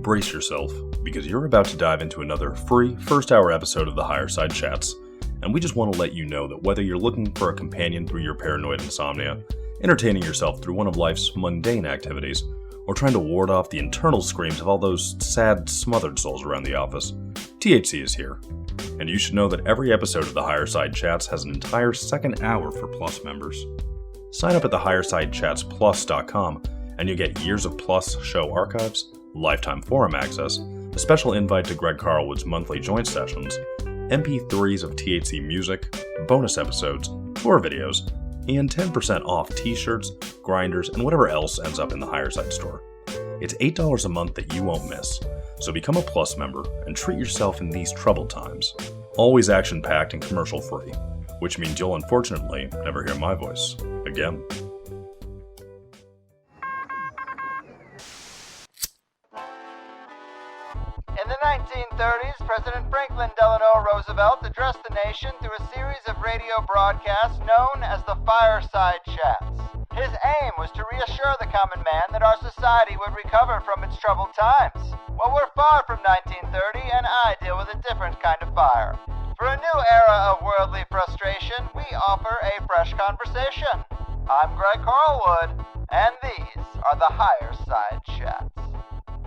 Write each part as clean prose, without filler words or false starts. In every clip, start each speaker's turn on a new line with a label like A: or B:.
A: brace yourself, because you're about to dive into another free first-hour episode of the Higher Side Chats, and we just want to let you know that whether you're looking for a companion through your paranoid insomnia, entertaining yourself through one of life's mundane activities, or trying to ward off the internal screams of all those sad, smothered souls around the office, THC is here. And you should know that every episode of the Higher Side Chats has an entire second hour for Plus members. Sign up at thehighersidechatsplus.com and you'll get years of Plus show archives, lifetime forum access, a special invite to Greg Carlwood's monthly joint sessions, MP3s of THC music, bonus episodes, tour videos, and 10% off t-shirts, grinders, and whatever else ends up in the Higher Side store. It's $8 a month that you won't miss, so become a Plus member and treat yourself in these troubled times. Always action-packed and commercial-free, which means you'll unfortunately never hear my voice again.
B: In the 1930s, President Franklin Delano Roosevelt addressed the nation through a series of radio broadcasts known as the Fireside Chats. His aim was to reassure the common man that our society would recover from its troubled times. Well, we're far from 1930, and I deal with a different kind of fire. For a new era of worldly frustration, we offer a fresh conversation. I'm Greg Carlwood, and these are the Higher Side Chats.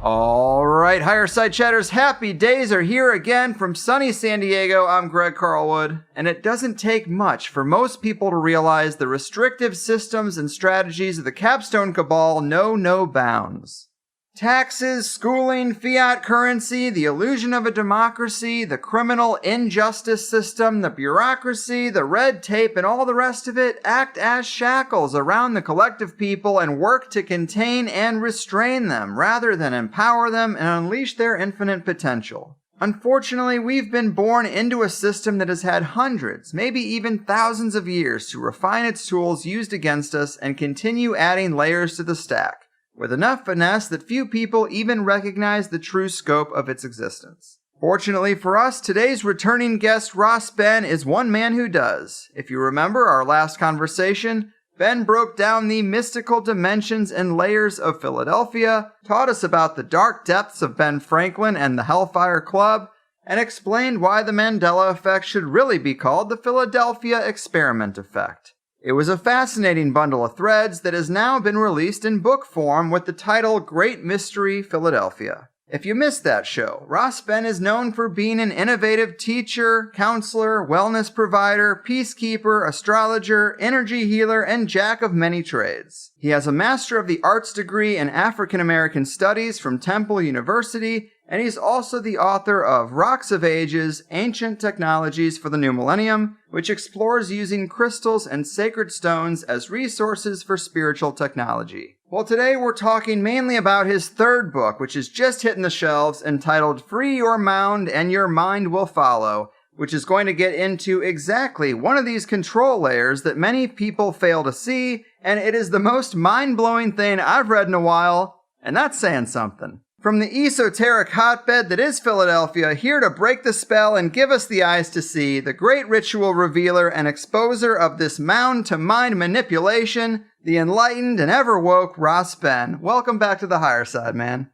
C: All right, Higher Side Chatters, happy days are here again from sunny San Diego. I'm Greg Carlwood, and it doesn't take much for most people to realize the restrictive systems and strategies of the capstone cabal know no bounds. Taxes, schooling, fiat currency, the illusion of a democracy, the criminal injustice system, the bureaucracy, the red tape, and all the rest of it act as shackles around the collective people and work to contain and restrain them rather than empower them and unleash their infinite potential. Unfortunately, we've been born into a system that has had hundreds, maybe even thousands of years to refine its tools used against us and continue adding layers to the stack, with enough finesse that few people even recognize the true scope of its existence. Fortunately for us, today's returning guest, Ross Ben, is one man who does. If you remember our last conversation, Ben broke down the mystical dimensions and layers of Philadelphia, taught us about the dark depths of Ben Franklin and the Hellfire Club, and explained why the Mandela effect should really be called the Philadelphia Experiment Effect. It was a fascinating bundle of threads that has now been released in book form with the title Great Mystery Philadelphia. If you missed that show, Ross Ben is known for being an innovative teacher, counselor, wellness provider, peacekeeper, astrologer, energy healer, and jack of many trades. He has a Master of the Arts degree in African American Studies from Temple University, and he's also the author of Rocks of Ages, Ancient Technologies for the New Millennium, which explores using crystals and sacred stones as resources for spiritual technology. Well, today we're talking mainly about his third book, which is just hitting the shelves, entitled Free Your Mound and Your Mind Will Follow, which is going to get into exactly one of these control layers that many people fail to see, and it is the most mind-blowing thing I've read in a while, and that's saying something. From the esoteric hotbed that is Philadelphia, here to break the spell and give us the eyes to see, the great ritual revealer and exposer of this mound-to-mind manipulation, the enlightened and ever-woke Ross Ben. Welcome back to the Higher Side, man.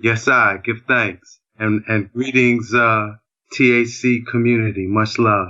D: Yes, I give thanks. And greetings, THC community. Much love.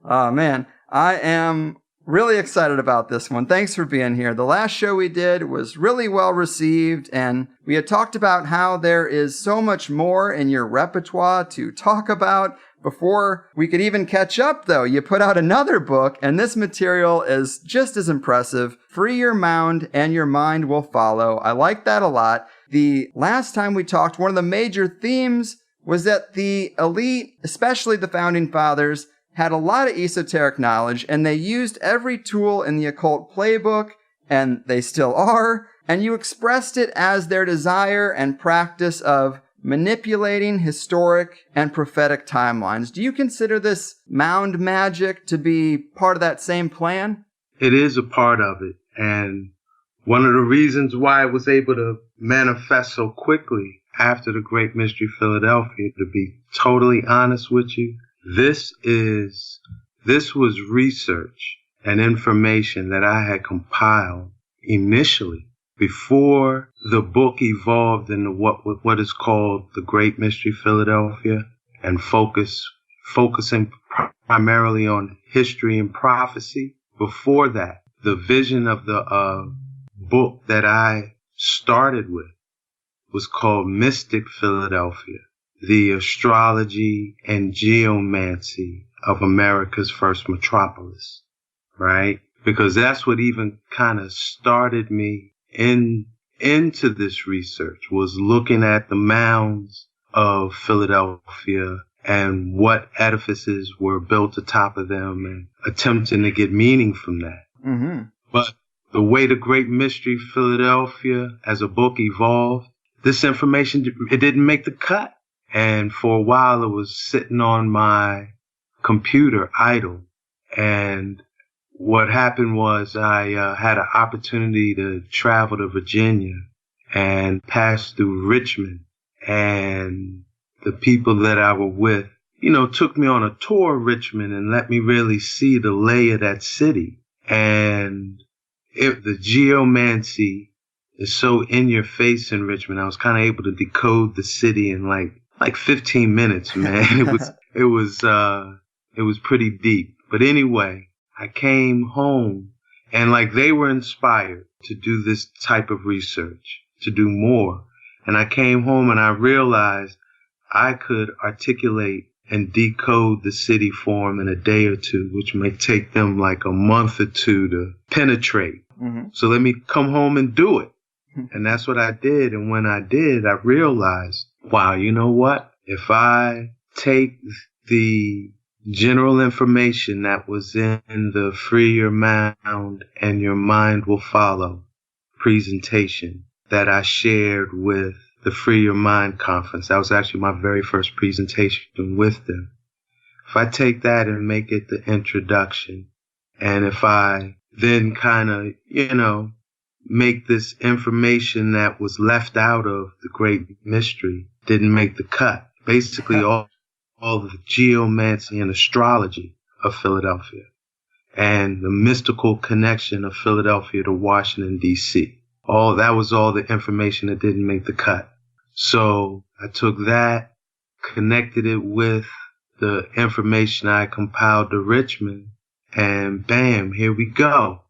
C: Oh, man. I am really excited about this one. Thanks for being here. The last show we did was really well received, and we had talked about how there is so much more in your repertoire to talk about. Before we could even catch up, though, you put out another book, and this material is just as impressive. Free Your Mound and Your Mind Will Follow. I like that a lot. The last time we talked, one of the major themes was that the elite, especially the Founding Fathers, had a lot of esoteric knowledge, and they used every tool in the occult playbook, and they still are, and you expressed it as their desire and practice of manipulating historic and prophetic timelines. Do you consider this mound magic to be part of that same plan?
D: It is a part of it, and one of the reasons why it was able to manifest so quickly after the Great Mystery Philadelphia, to be totally honest with you, this was research and information that I had compiled initially before the book evolved into what is called The Great Mystery Philadelphia and focusing primarily on history and prophecy. Before that, the vision of the book that I started with was called Mystic Philadelphia, the astrology and geomancy of America's first metropolis, right? Because that's what even kind of started me into this research, was looking at the mounds of Philadelphia and what edifices were built atop of them and attempting to get meaning from that.
C: Mm-hmm.
D: But the way The Great Mystery Philadelphia as a book evolved, this information, it didn't make the cut. And for a while it was sitting on my computer idle. And what happened was I had an opportunity to travel to Virginia and pass through Richmond. And the people that I were with, took me on a tour of Richmond and let me really see the lay of that city. And the geomancy is so in your face in Richmond, I was kind of able to decode the city in like 15 minutes, man. It was pretty deep. But anyway, I came home and they were inspired to do this type of research, to do more. And I came home and I realized I could articulate and decode the city for them in a day or two, which may take them like a month or two to penetrate.
C: Mm-hmm.
D: So let me come home and do it. And that's what I did. And when I did, I realized, wow, you know what? If I take the general information that was in the Free Your Mound and Your Mind Will Follow presentation that I shared with the Free Your Mind conference, that was actually my very first presentation with them. If I take that and make it the introduction, and if I then kind of, make this information that was left out of The Great Mystery, didn't make the cut. Basically all the geomancy and astrology of Philadelphia and the mystical connection of Philadelphia to Washington, D.C. That was all the information that didn't make the cut. So I took that, connected it with the information I compiled to Richmond, and bam, here we go.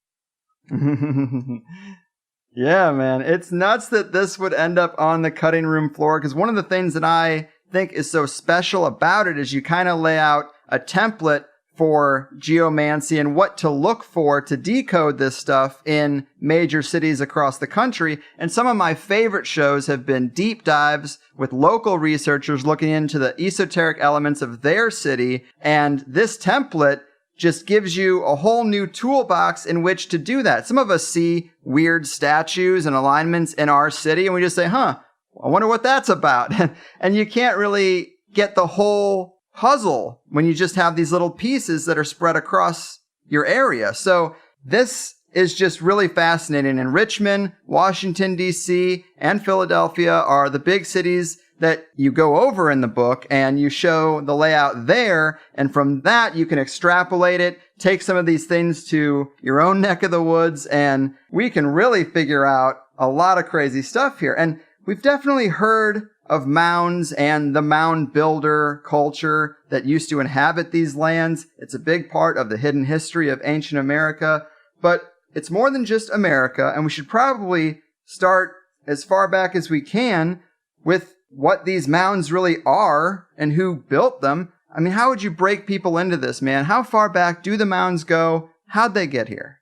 C: Yeah, man. It's nuts that this would end up on the cutting room floor, because one of the things that I think is so special about it is you kind of lay out a template for geomancy and what to look for to decode this stuff in major cities across the country. And some of my favorite shows have been deep dives with local researchers looking into the esoteric elements of their city. And this template just gives you a whole new toolbox in which to do that. Some of us see weird statues and alignments in our city and we just say, I wonder what that's about. And you can't really get the whole puzzle when you just have these little pieces that are spread across your area. So this is just really fascinating. And Richmond, Washington, D.C., and Philadelphia are the big cities that you go over in the book, and you show the layout there. And from that, you can extrapolate it, take some of these things to your own neck of the woods, and we can really figure out a lot of crazy stuff here. And we've definitely heard of mounds and the mound builder culture that used to inhabit these lands. It's a big part of the hidden history of ancient America, but it's more than just America, and we should probably start as far back as we can with what these mounds really are and who built them. I mean, how would you break people into this, man? How far back do the mounds go? How'd they get here?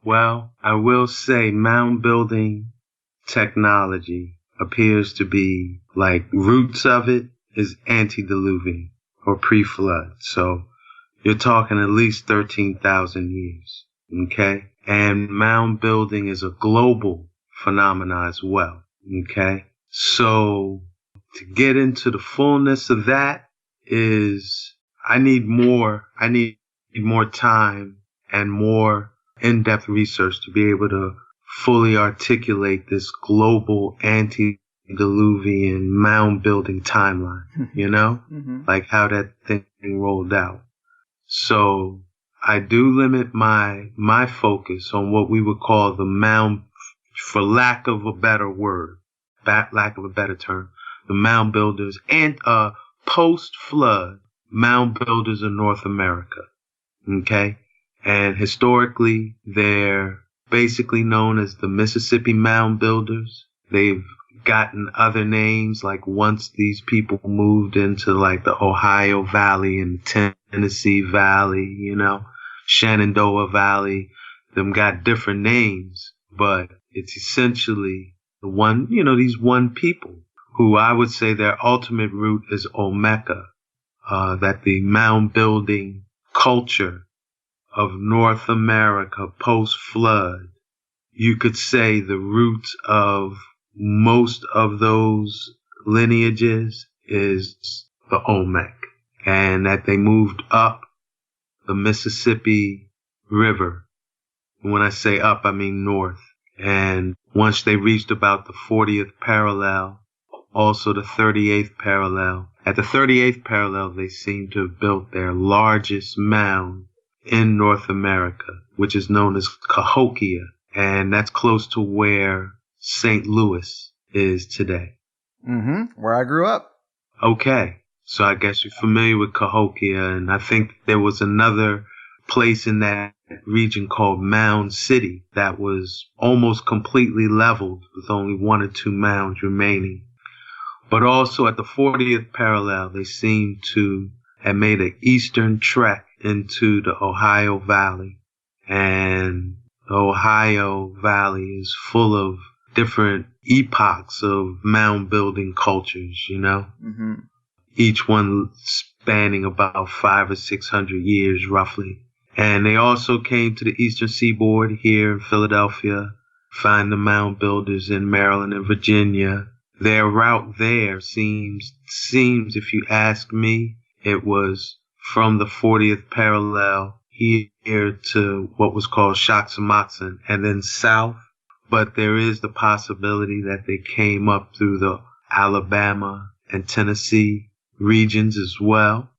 D: Well, I will say mound building technology appears to be roots of it is antediluvian or pre-flood. So you're talking at least 13,000 years. Okay. And mound building is a global phenomenon as well. Okay. So to get into the fullness of that is I need more time and more in-depth research to be able to fully articulate this global antediluvian mound building timeline,
C: Mm-hmm.
D: like how that thing rolled out. So I do limit my focus on what we would call the mound for lack of a better word, lack of a better term, the mound builders and post-flood mound builders of North America. Okay? And historically, they're basically known as the Mississippi Mound Builders. They've gotten other names, like once these people moved into like the Ohio Valley and Tennessee Valley, you know, Shenandoah Valley, them got different names, but it's essentially the one, you know, these one people who I would say their ultimate root is Olmeca, that the mound building culture of North America post-flood, you could say the roots of most of those lineages is the Olmec, and that they moved up the Mississippi River. When I say up, I mean north. And once they reached about the 40th parallel, also the 38th parallel, at the 38th parallel, they seem to have built their largest mound in North America, which is known as Cahokia, and that's close to where St. Louis is today.
C: Where I grew up.
D: Okay, so I guess you're familiar with Cahokia, and I think there was another place in that region called Mound City that was almost completely leveled with only one or two mounds remaining. But also at the 40th parallel, they seem to have made an eastern trek into the Ohio Valley. And the Ohio Valley is full of different epochs of mound building cultures, you know? Each one spanning about 500 or 600 years roughly. And they also came to the eastern seaboard here in Philadelphia, find the mound builders in Maryland and Virginia. Their route there seems, if you ask me, it was from the 40th parallel here to what was called Shaxamoxon and then south. But there is the possibility that they came up through the Alabama and Tennessee regions as well.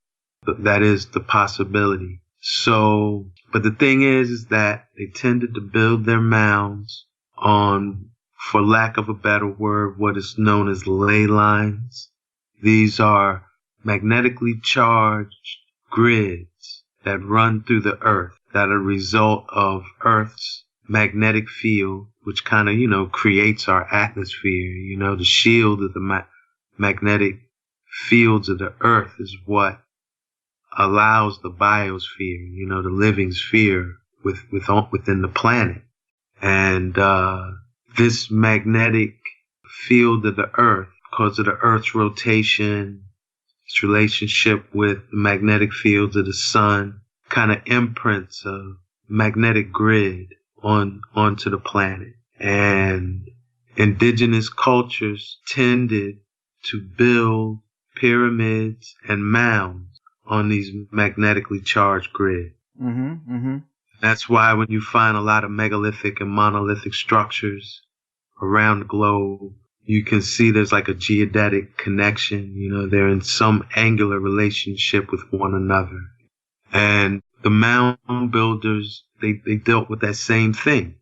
D: But that is the possibility. So, but the thing is that they tended to build their mounds on, for lack of a better word, what is known as ley lines. These are magnetically charged grids that run through the earth that are a result of Earth's magnetic field, which kind of, you know, creates our atmosphere. You know, the shield of the magnetic fields of the earth is what allows the biosphere, you know, the living sphere within the planet. And this magnetic field of the earth, because of the earth's rotation, its relationship with the magnetic fields of the sun, kind of imprints a magnetic grid onto the planet. And indigenous cultures tended to build pyramids and mounds on these magnetically charged grids. That's why when you find a lot of megalithic and monolithic structures around the globe, you can see there's like a geodetic connection. You know, they're in some angular relationship with one another. And the mound builders, they dealt with that same thing.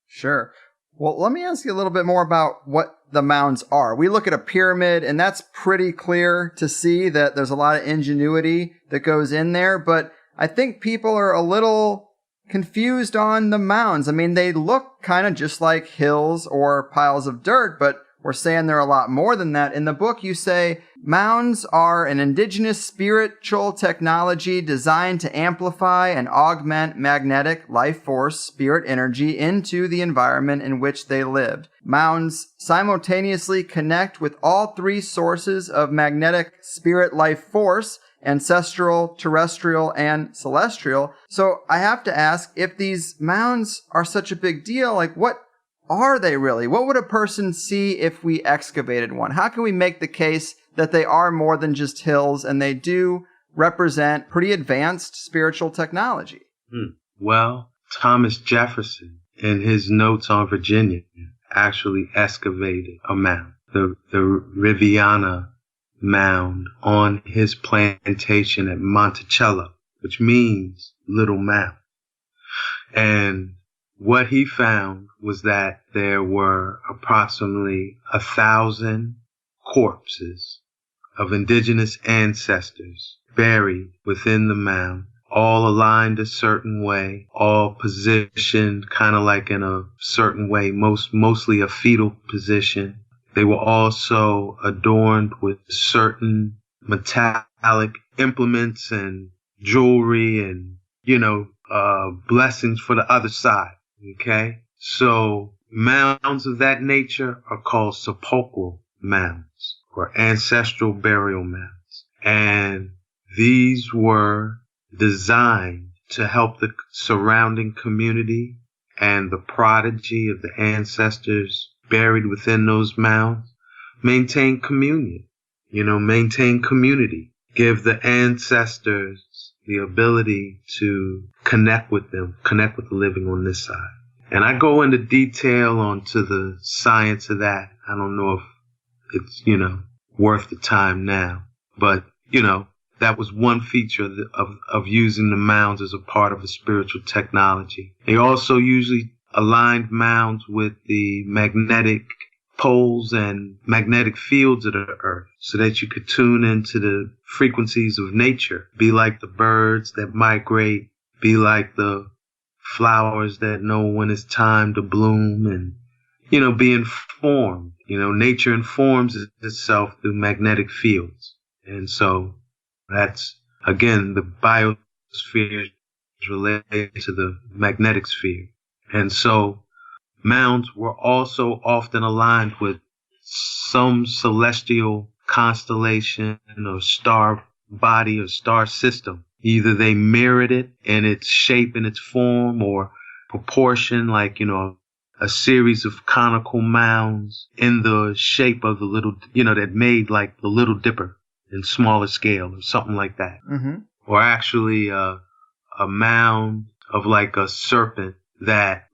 C: Sure. Well, let me ask you a little bit more about what the mounds are. We look at a pyramid, and that's pretty clear to see that there's a lot of ingenuity that goes in there, but I think people are a little confused on the mounds. I mean, they look kind of just like hills or piles of dirt, but we're saying they're a lot more than that. In the book, you say mounds are an indigenous spiritual technology designed to amplify and augment magnetic life force spirit energy into the environment in which they lived. Mounds simultaneously connect with all three sources of magnetic spirit life force: ancestral, terrestrial, and celestial. So I have to ask, if these mounds are such a big deal, like what are they really? What would a person see if we excavated one? How can we make the case that they are more than just hills and they do represent pretty advanced spiritual technology?
D: Well, Thomas Jefferson, in his notes on Virginia, actually excavated a mound, the Riviana mound, on his plantation at Monticello, which means little mound. And what he found was that there were approximately 1,000 corpses of indigenous ancestors buried within the mound, all aligned a certain way, all positioned kind of like in a certain way, mostly a fetal position. They were also adorned with certain metallic implements and jewelry and, blessings for the other side. Okay? So mounds of that nature are called sepulchral mounds or ancestral burial mounds. And these were designed to help the surrounding community and the prodigy of the ancestors buried within those mounds maintain communion, maintain community, give the ancestors the ability to connect with them, connect with the living on this side. And I go into detail onto the science of that. I don't know if it's, worth the time now, but, that was one feature of using the mounds as a part of a spiritual technology. They also usually aligned mounds with the magnetic poles and magnetic fields of the earth so that you could tune into the frequencies of nature, be like the birds that migrate, be like the flowers that know when it's time to bloom and, be informed. Nature informs itself through magnetic fields. And so that's, again, the biosphere is related to the magnetic sphere. And so mounds were also often aligned with some celestial constellation or star body or star system. Either they mirrored it in its shape and its form or proportion, like, a series of conical mounds in the shape of the little, that made like the Little Dipper in smaller scale or something like that.
C: Mm-hmm.
D: Or actually a mound of like a serpent that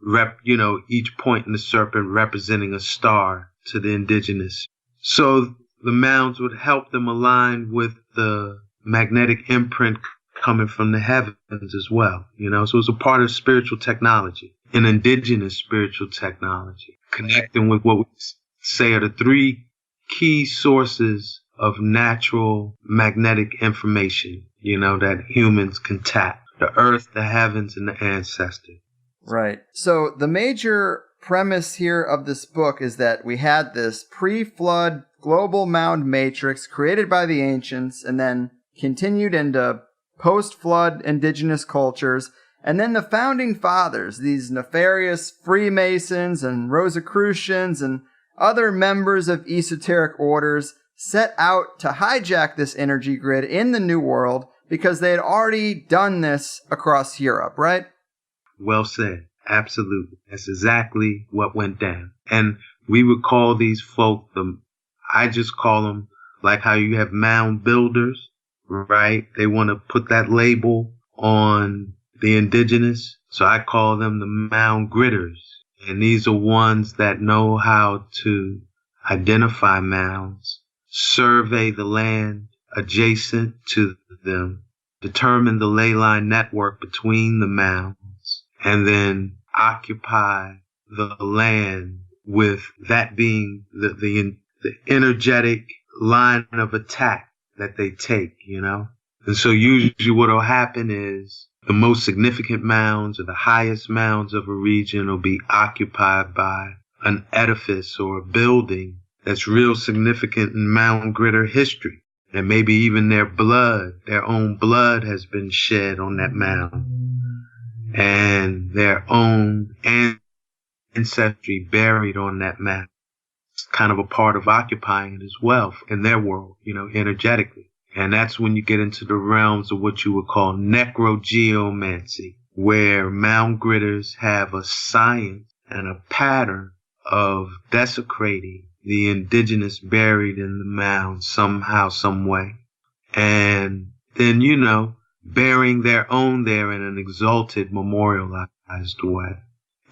D: each point in the serpent representing a star to the indigenous. So the mounds would help them align with the magnetic imprint coming from the heavens as well. So it was a part of spiritual technology, an indigenous spiritual technology, connecting with what we say are the three key sources of natural magnetic information, that humans can tap: the earth, the heavens, and the ancestors.
C: Right. So the major premise here of this book is that we had this pre-flood global mound matrix created by the ancients and then continued into post-flood indigenous cultures. And then the founding fathers, these nefarious Freemasons and Rosicrucians and other members of esoteric orders, set out to hijack this energy grid in the New World because they had already done this across Europe, right?
D: Well said. Absolutely. That's exactly what went down. And we would call these folk, I just call them like how you have mound builders, right? They want to put that label on the indigenous. So I call them the mound gritters. And these are ones that know how to identify mounds, survey the land adjacent to them, determine the ley line network between the mounds, and then occupy the land with that being the energetic line of attack that they take, And so usually what will happen is the most significant mounds or the highest mounds of a region will be occupied by an edifice or a building that's real significant in mound gritter history. And maybe even their own blood has been shed on that mound. And their own ancestry buried on that mound. It's kind of a part of occupying it as well in their world, energetically. And that's when you get into the realms of what you would call necrogeomancy, where mound gritters have a science and a pattern of desecrating the indigenous buried in the mound somehow, some way. And then, burying their own there in an exalted, memorialized way.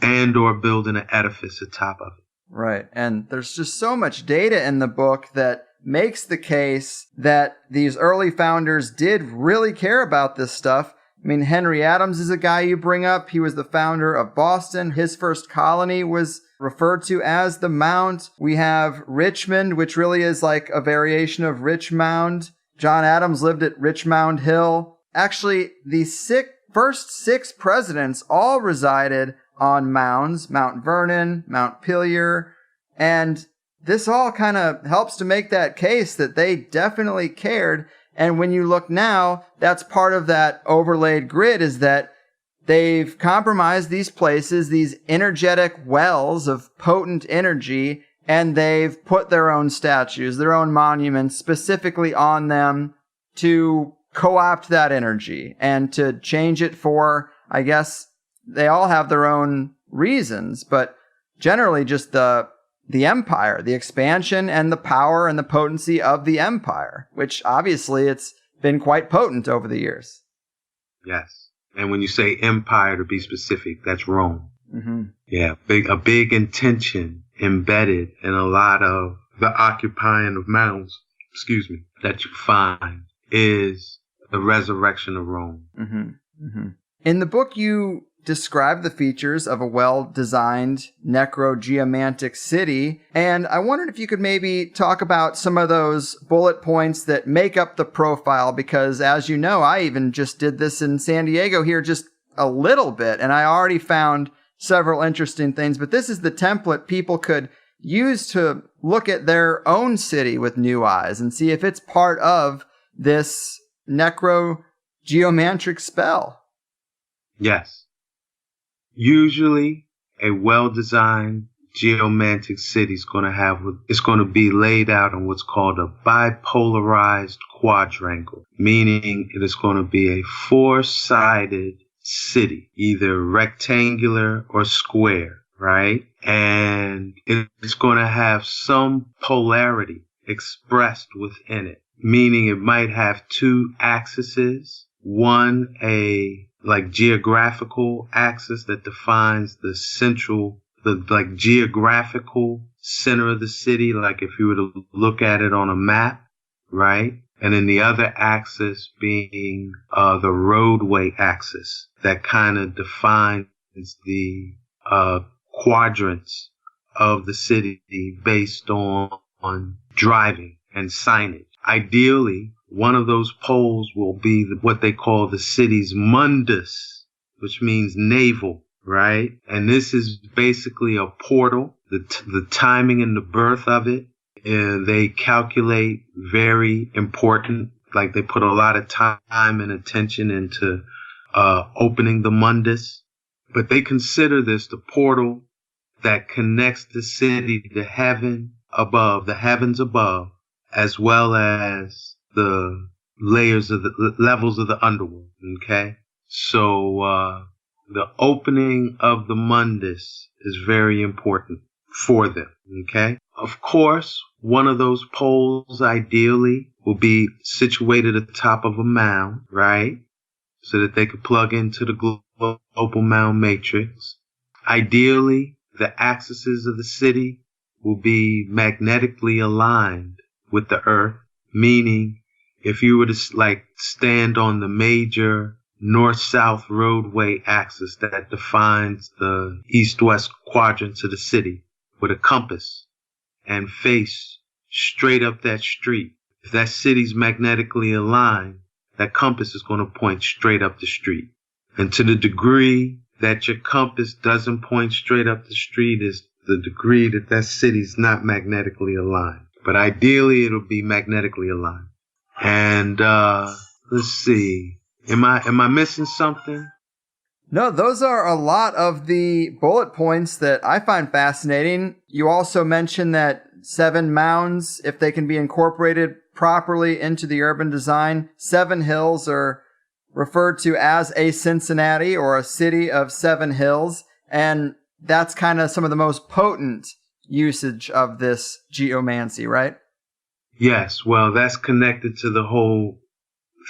D: And or building an edifice atop of it.
C: Right. And there's just so much data in the book that makes the case that these early founders did really care about this stuff. I mean, Henry Adams is a guy you bring up. He was the founder of Boston. His first colony was referred to as the Mound. We have Richmond, which really is like a variation of Richmond. John Adams lived at Richmond Hill. Actually, the first 6 presidents all resided on mounds, Mount Vernon, Mount Pillier, and this all kind of helps to make that case that they definitely cared. And when you look now, that's part of that overlaid grid, is that they've compromised these places, these energetic wells of potent energy, and they've put their own statues, their own monuments specifically on them to co-opt that energy and to change it for, I guess, they all have their own reasons, but generally just the empire, the expansion and the power and the potency of the empire, which obviously it's been quite potent over the years.
D: Yes. And when you say empire, to be specific, that's Rome.
C: Mm-hmm.
D: Yeah. A big intention embedded in a lot of the occupying of mounds, that you find is the resurrection of Rome.
C: Mm-hmm. Mm-hmm. In the book, you describe the features of a well-designed necrogeomantic city, and I wondered if you could maybe talk about some of those bullet points that make up the profile, because as you know, I even just did this in San Diego here just a little bit, and I already found several interesting things, but this is the template people could use to look at their own city with new eyes and see if it's part of this necrogeomantic spell.
D: Yes. Usually, a well-designed geomantic city is going to be laid out on what's called a bipolarized quadrangle, meaning it is going to be a 4-sided city, either rectangular or square, right? And it's going to have some polarity expressed within it, meaning it might have 2 axes, one geographical axis that defines the geographical center of the city, like if you were to look at it on a map, right? And then the other axis being the roadway axis that kind of defines the quadrants of the city based on driving and signage. Ideally, one of those poles will be what they call the city's mundus, which means navel, right? And this is basically a portal. The timing and the birth of it, they calculate very important. Like they put a lot of time and attention into opening the mundus. But they consider this the portal that connects the city to heaven above, the heavens above, as well as the levels of the underworld. Okay. So, the opening of the mundus is very important for them. Okay. Of course, one of those poles ideally will be situated at the top of a mound, right? So that they could plug into the global mound matrix. Ideally, the axes of the city will be magnetically aligned with the earth, meaning if you were to stand on the major north-south roadway axis that defines the east-west quadrants of the city with a compass and face straight up that street, if that city's magnetically aligned, that compass is going to point straight up the street. And to the degree that your compass doesn't point straight up the street is the degree that that city's not magnetically aligned. But ideally, it'll be magnetically aligned. And let's see. Am I missing something?
C: No, those are a lot of the bullet points that I find fascinating. You also mentioned that 7 mounds, if they can be incorporated properly into the urban design, 7 hills are referred to as a Cincinnati or a city of 7 hills. And that's kind of some of the most potent usage of this geomancy, right?
D: Yes. Well, that's connected to the whole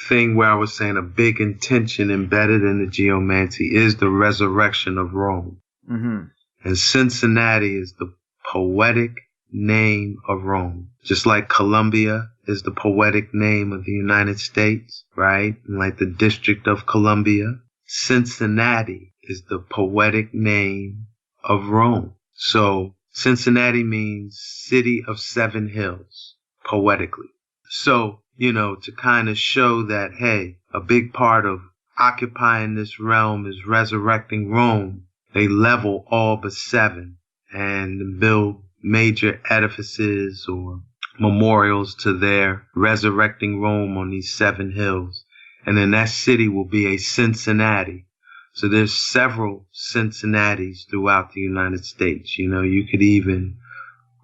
D: thing where I was saying a big intention embedded in the geomancy is the resurrection of Rome.
C: Mm-hmm.
D: And Cincinnati is the poetic name of Rome. Just like Columbia is the poetic name of the United States, right? And like the District of Columbia. Cincinnati is the poetic name of Rome. So Cincinnati means city of seven hills, poetically. So, to kind of show that, hey, a big part of occupying this realm is resurrecting Rome. They level all but seven and build major edifices or memorials to their resurrecting Rome on these seven hills. And then that city will be a Cincinnati. So there's several Cincinnatis throughout the United States. You could even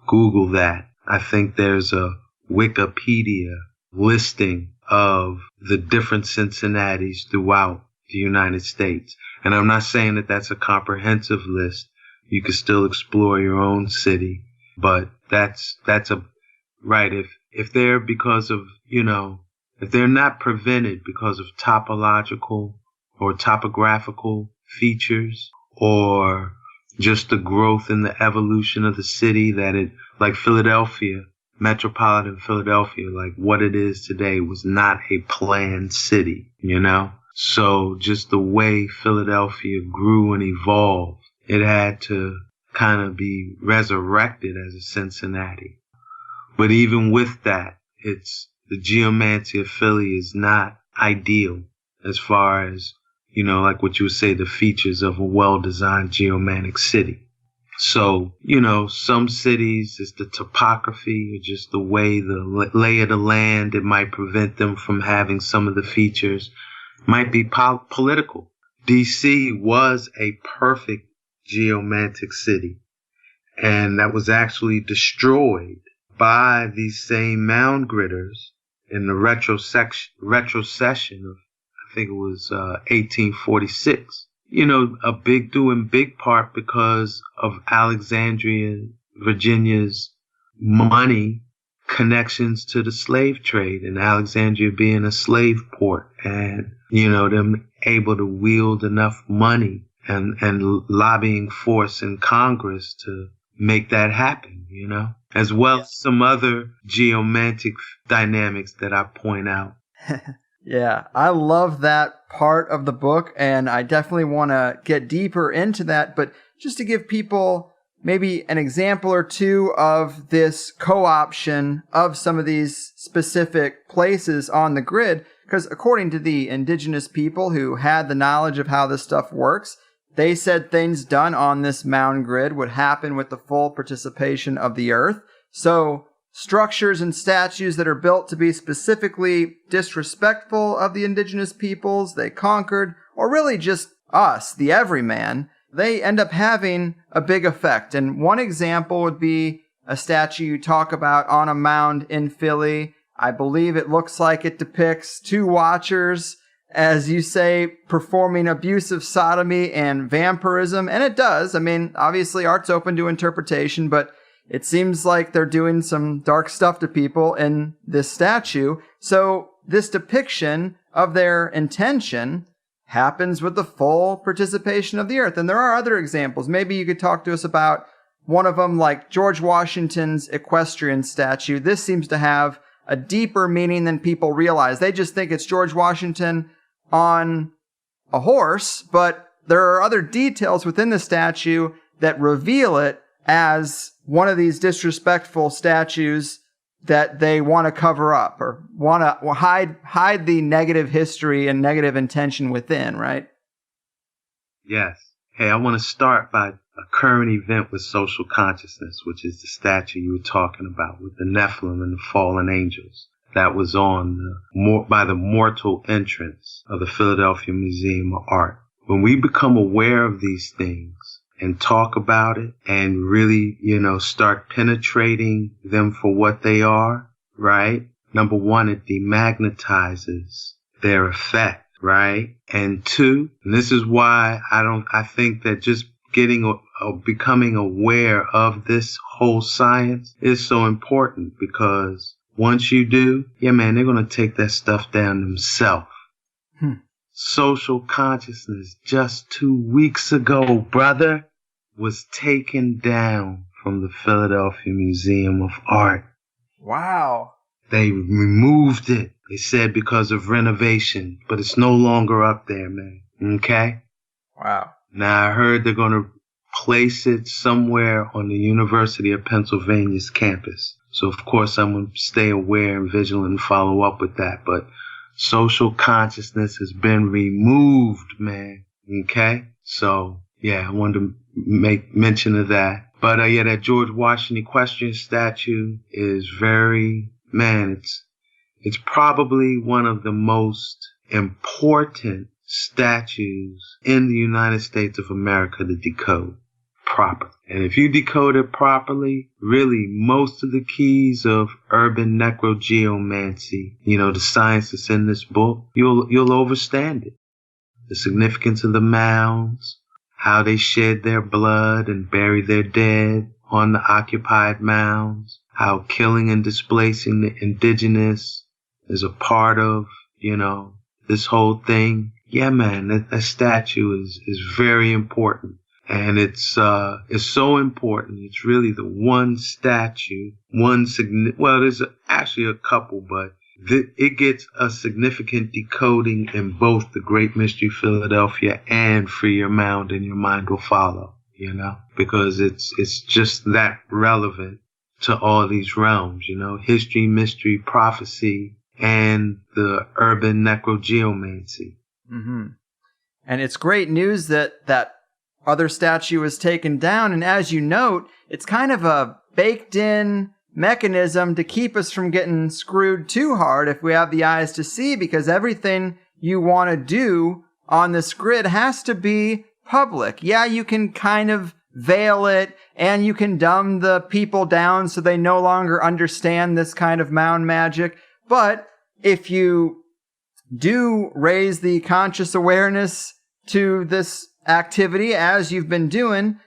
D: Google that. I think there's a Wikipedia listing of the different Cincinnatis throughout the United States. And I'm not saying that that's a comprehensive list. You can still explore your own city, but that's right. If they're because of, if they're not prevented because of topological or topographical features or just the growth and the evolution of the city like Philadelphia, metropolitan Philadelphia, like what it is today was not a planned city, So just the way Philadelphia grew and evolved, it had to kind of be resurrected as a Cincinnati. But even with that, the geomancy of Philly is not ideal as far as, like what you would say, the features of a well-designed geomantic city. So, some cities, it's the topography or just the way the lay of the land, it might prevent them from having some of the features. Might be political. D.C. was a perfect geomantic city, and that was actually destroyed by these same mound gritters in the retrocession of, I think it was 1846. A big part because of Alexandria, Virginia's money connections to the slave trade and Alexandria being a slave port and, them able to wield enough money and lobbying force in Congress to make that happen, as well as some other geomantic dynamics that I point out.
C: Yeah, I love that part of the book, and I definitely want to get deeper into that. But just to give people maybe an example or two of this co-option of some of these specific places on the grid, because according to the indigenous people who had the knowledge of how this stuff works, they said things done on this mound grid would happen with the full participation of the earth. So structures and statues that are built to be specifically disrespectful of the indigenous peoples they conquered, or really just us, the everyman, they end up having a big effect. And one example would be a statue you talk about on a mound in Philly. I believe it looks like it depicts two watchers, as you say, performing abusive sodomy and vampirism. And it does. I mean, obviously art's open to interpretation, but it seems like they're doing some dark stuff to people in this statue. So this depiction of their intention happens with the full participation of the earth. And there are other examples. Maybe you could talk to us about one of them, like George Washington's equestrian statue. This seems to have a deeper meaning than people realize. They just think it's George Washington on a horse, but there are other details within the statue that reveal it as one of these disrespectful statues that they want to cover up or want to hide the negative history and negative intention within, right?
D: Yes. Hey, I want to start by a current event with social consciousness, which is the statue you were talking about with the Nephilim and the fallen angels. That was on by the mortal entrance of the Philadelphia Museum of Art. When we become aware of these things and talk about it and really, start penetrating them for what they are, right? Number one, it demagnetizes their effect, right? And two, and this is why I think that just becoming aware of this whole science is so important, because once you do, they're going to take that stuff down themselves. Social consciousness just 2 weeks ago, brother, was taken down from the Philadelphia Museum of Art.
C: Wow.
D: They removed it. They said because of renovation, but it's no longer up there, man. Okay?
C: Wow.
D: Now, I heard they're going to place it somewhere on the University of Pennsylvania's campus. So, of course, I'm going to stay aware and vigilant and follow up with that. But social consciousness has been removed, man. Okay? So, yeah, I wanted to make mention of that. But, yeah, that George Washington equestrian statue is very, man, it's probably one of the most important statues in the United States of America to decode properly. And if you decode it properly, really most of the keys of urban necrogeomancy, the science that's in this book, you'll overstand it. The significance of the mounds, how they shed their blood and bury their dead on the occupied mounds, how killing and displacing the indigenous is a part of, this whole thing. Yeah, man, that statue is very important. And it's so important. It's really the one statue, there's actually a couple, but it gets a significant decoding in both the Great Mystery Philadelphia and Free Your Mound and Your Mind Will Follow, because it's just that relevant to all these realms, history, mystery, prophecy, and the urban necrogeomancy.
C: Mm-hmm. And it's great news that other statue was taken down. And as you note, it's kind of a baked in mechanism to keep us from getting screwed too hard if we have the eyes to see, because everything you want to do on this grid has to be public. Yeah, you can kind of veil it and you can dumb the people down so they no longer understand this kind of mound magic. But if you do raise the conscious awareness to this activity, as you've been doing,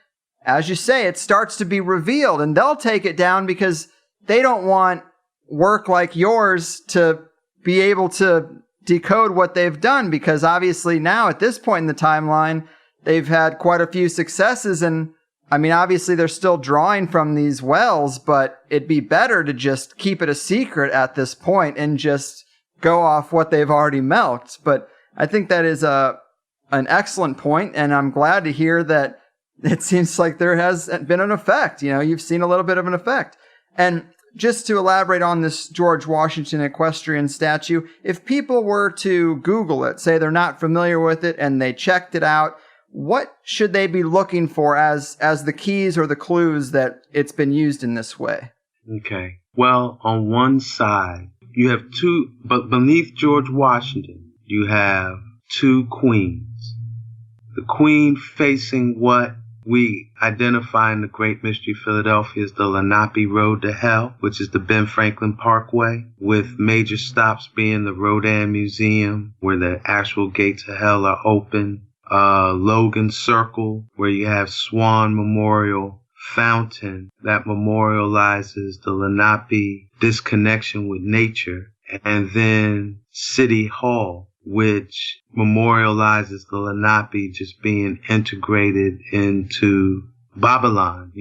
C: as you say, it starts to be revealed, and they'll take it down because they don't want work like yours to be able to decode what they've done, because obviously now at this point in the timeline, they've had quite a few successes, and I mean, obviously they're still drawing from these wells, but it'd be better to just keep it a secret at this point and just go off what they've already milked. But I think that is an excellent point, and I'm glad to hear that it seems like there has been an effect. You've seen a little bit of an effect. And just to elaborate on this George Washington equestrian statue, if people were to Google it, say they're not familiar with it and they checked it out, what should they be looking for as the keys or the clues that it's been used in this way?
D: Okay. Well, on one side, you have two, but beneath George Washington, you have two queens. The queen facing what we identify in the Great Mystery Philadelphia as the Lenape Road to Hell, which is the Ben Franklin Parkway, with major stops being the Rodin Museum, where the actual gates of hell are open, Logan Circle, where you have Swan Memorial Fountain that memorializes the Lenape disconnection with nature, and then City Hall, which memorializes the Lenape just being integrated into Babylon,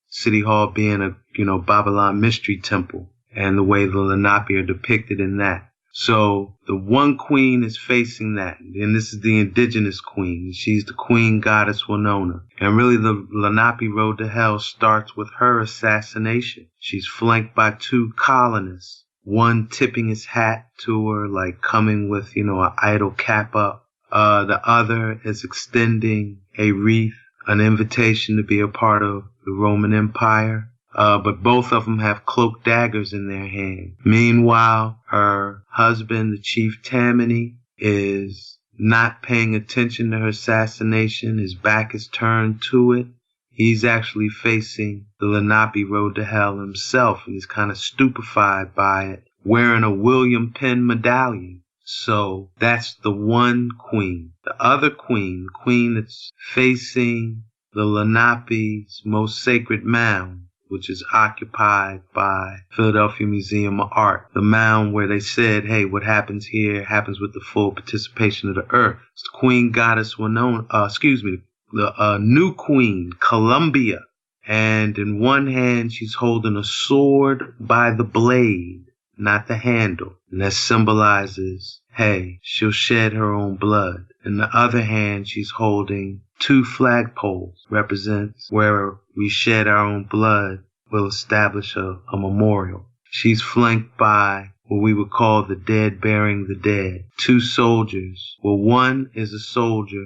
D: City Hall being a, Babylon mystery temple, and the way the Lenape are depicted in that. So the one queen is facing that, and this is the indigenous queen. She's the queen goddess Winona. And really the Lenape Road to Hell starts with her assassination. She's flanked by two colonists, one tipping his hat to her, like coming with, an idol cap up. The other is extending a wreath, an invitation to be a part of the Roman Empire. But both of them have cloaked daggers in their hand. Meanwhile, her husband, the Chief Tammany, is not paying attention to her assassination. His back is turned to it. He's actually facing the Lenape Road to Hell himself, and he's kind of stupefied by it, wearing a William Penn medallion. So that's the one queen. The other queen, the queen that's facing the Lenape's most sacred mound, which is occupied by Philadelphia Museum of Art. The mound where they said, hey, what happens here happens with the full participation of the earth. It's the Queen Goddess Winona, the new queen, Columbia. And in one hand, she's holding a sword by the blade. not the handle. And that symbolizes, hey, she'll shed her own blood. In the other hand, she's holding 2 flagpoles, represents where we shed our own blood, will establish a memorial. She's flanked by what we would call the dead burying the dead. 2 soldiers. Well, one is a soldier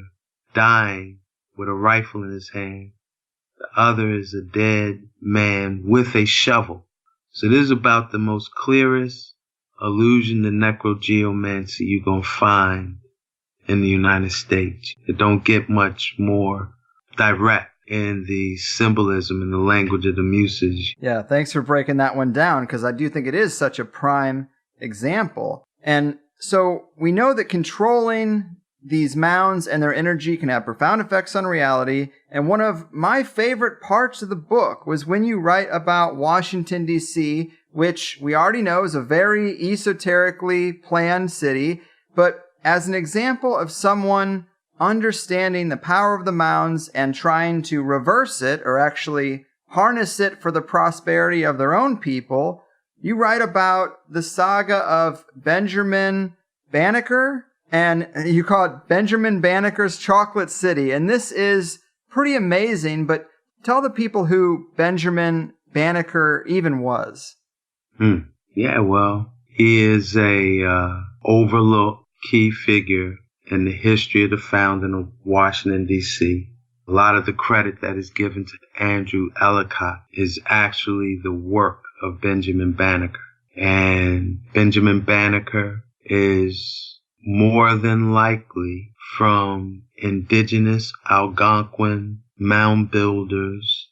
D: dying with a rifle in his hand. The other is a dead man with a shovel. So this is about the most clearest allusion to necrogeomancy you're going to find in the United States. It don't get much more direct in the symbolism and the language of the usage.
C: Yeah, thanks for breaking that one down, because I do think it is such a prime example. And so we know that controlling these mounds and their energy can have profound effects on reality. And one of my favorite parts of the book was when you write about Washington, D.C., which we already know is a very esoterically planned city. But as an example of someone understanding the power of the mounds and trying to reverse it, or actually harness it for the prosperity of their own people, you write about the saga of Benjamin Banneker, and you call it Benjamin Banneker's Chocolate City. And this is pretty amazing, but tell the people who Benjamin Banneker even was.
D: Yeah, well, he is a overlooked key figure in the history of the founding of Washington, D.C. A lot of the credit that is given to Andrew Ellicott is actually the work of Benjamin Banneker. And Benjamin Banneker is more than likely from indigenous Algonquin mound builders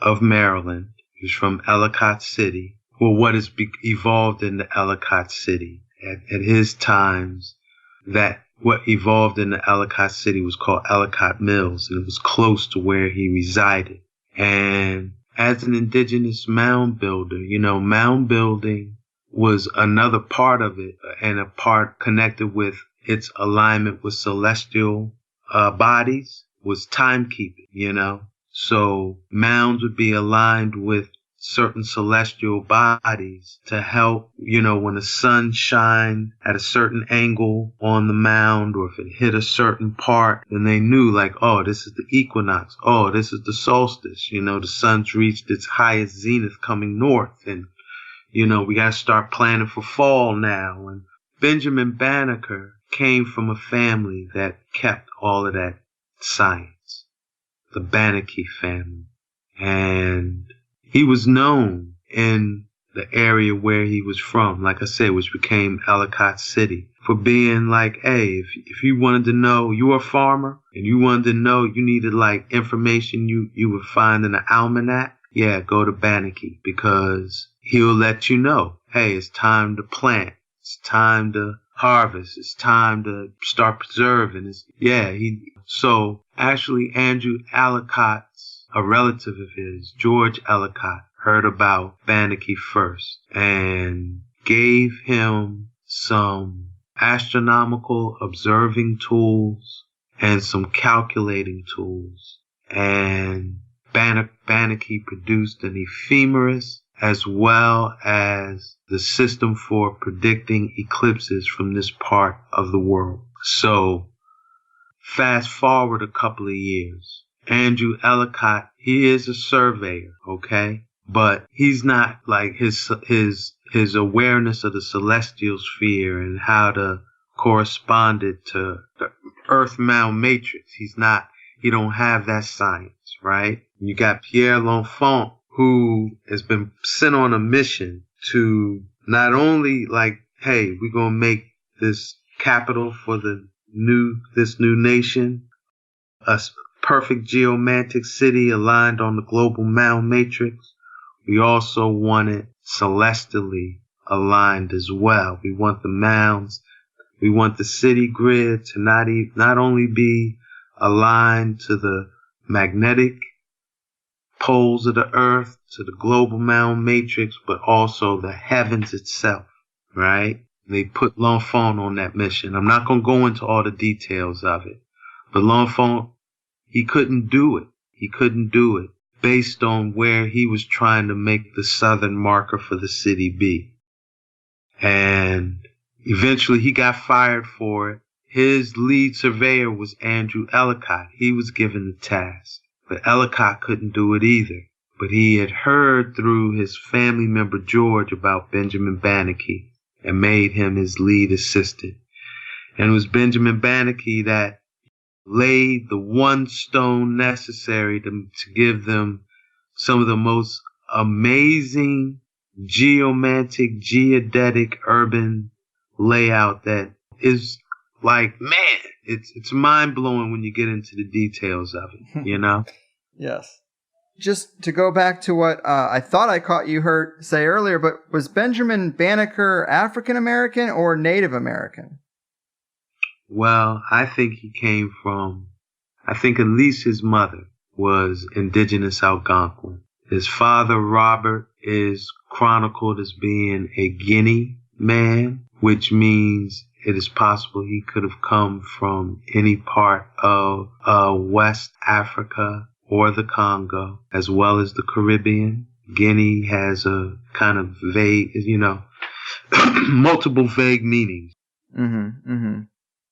D: of Maryland. He's from Ellicott City. Well, what has evolved into Ellicott City. At his times, that what evolved into Ellicott City was called Ellicott Mills, and it was close to where he resided. And as an indigenous mound builder, mound building was another part of it, and a part connected with its alignment with celestial bodies was timekeeping, So mounds would be aligned with certain celestial bodies to help, when the sun shined at a certain angle on the mound, or if it hit a certain part, then they knew oh, this is the equinox. Oh, this is the solstice. The sun's reached its highest zenith coming north. And, we got to start planning for fall now. And Benjamin Banneker came from a family that kept all of that science, the Banneker family. And he was known in the area where he was from, like I said, which became Ellicott City, for being hey, if you wanted to know, you were a farmer, and you wanted to know, you needed information you would find in an almanac, yeah, go to Banneker, because he'll let you know, hey, it's time to plant, it's time to harvest, it's time to start preserving. So actually Andrew Ellicott's, a relative of his, George Ellicott, heard about Banneker first and gave him some astronomical observing tools and some calculating tools. And Banneker produced an ephemeris as well as the system for predicting eclipses from this part of the world. So fast forward a couple of years. Andrew Ellicott, he is a surveyor, okay? But he's not his awareness of the celestial sphere and how to correspond it to the Earth mound matrix. He don't have that science, right? You got Pierre L'Enfant, who has been sent on a mission to not only hey, we're going to make this capital for this new nation, a perfect geomantic city aligned on the global mound matrix. We also want it celestially aligned as well. We want the mounds, we want the city grid to not only be aligned to the magnetic poles of the earth, to the global mound matrix, but also the heavens itself, right? They put L'Enfant on that mission. I'm not going to go into all the details of it, but L'Enfant, he couldn't do it. He couldn't do it based on where he was trying to make the southern marker for the city be. And eventually he got fired for it. His lead surveyor was Andrew Ellicott. He was given the task, but Ellicott couldn't do it either. But he had heard through his family member George about Benjamin Banneker and made him his lead assistant. And it was Benjamin Banneker that laid the one stone necessary to give them some of the most amazing geomantic, geodetic urban layout that is like, man, it's mind-blowing when you get into the details of it, you know?
C: Yes. Just to go back to what I thought I caught you say earlier, but was Benjamin Banneker African-American or Native American?
D: Well, I think he came from, I think at least his mother was indigenous Algonquin. His father, Robert, is chronicled as being a Guinea man, which means it is possible he could have come from any part of West Africa or the Congo, as well as the Caribbean. Guinea has a kind of vague, multiple vague meanings.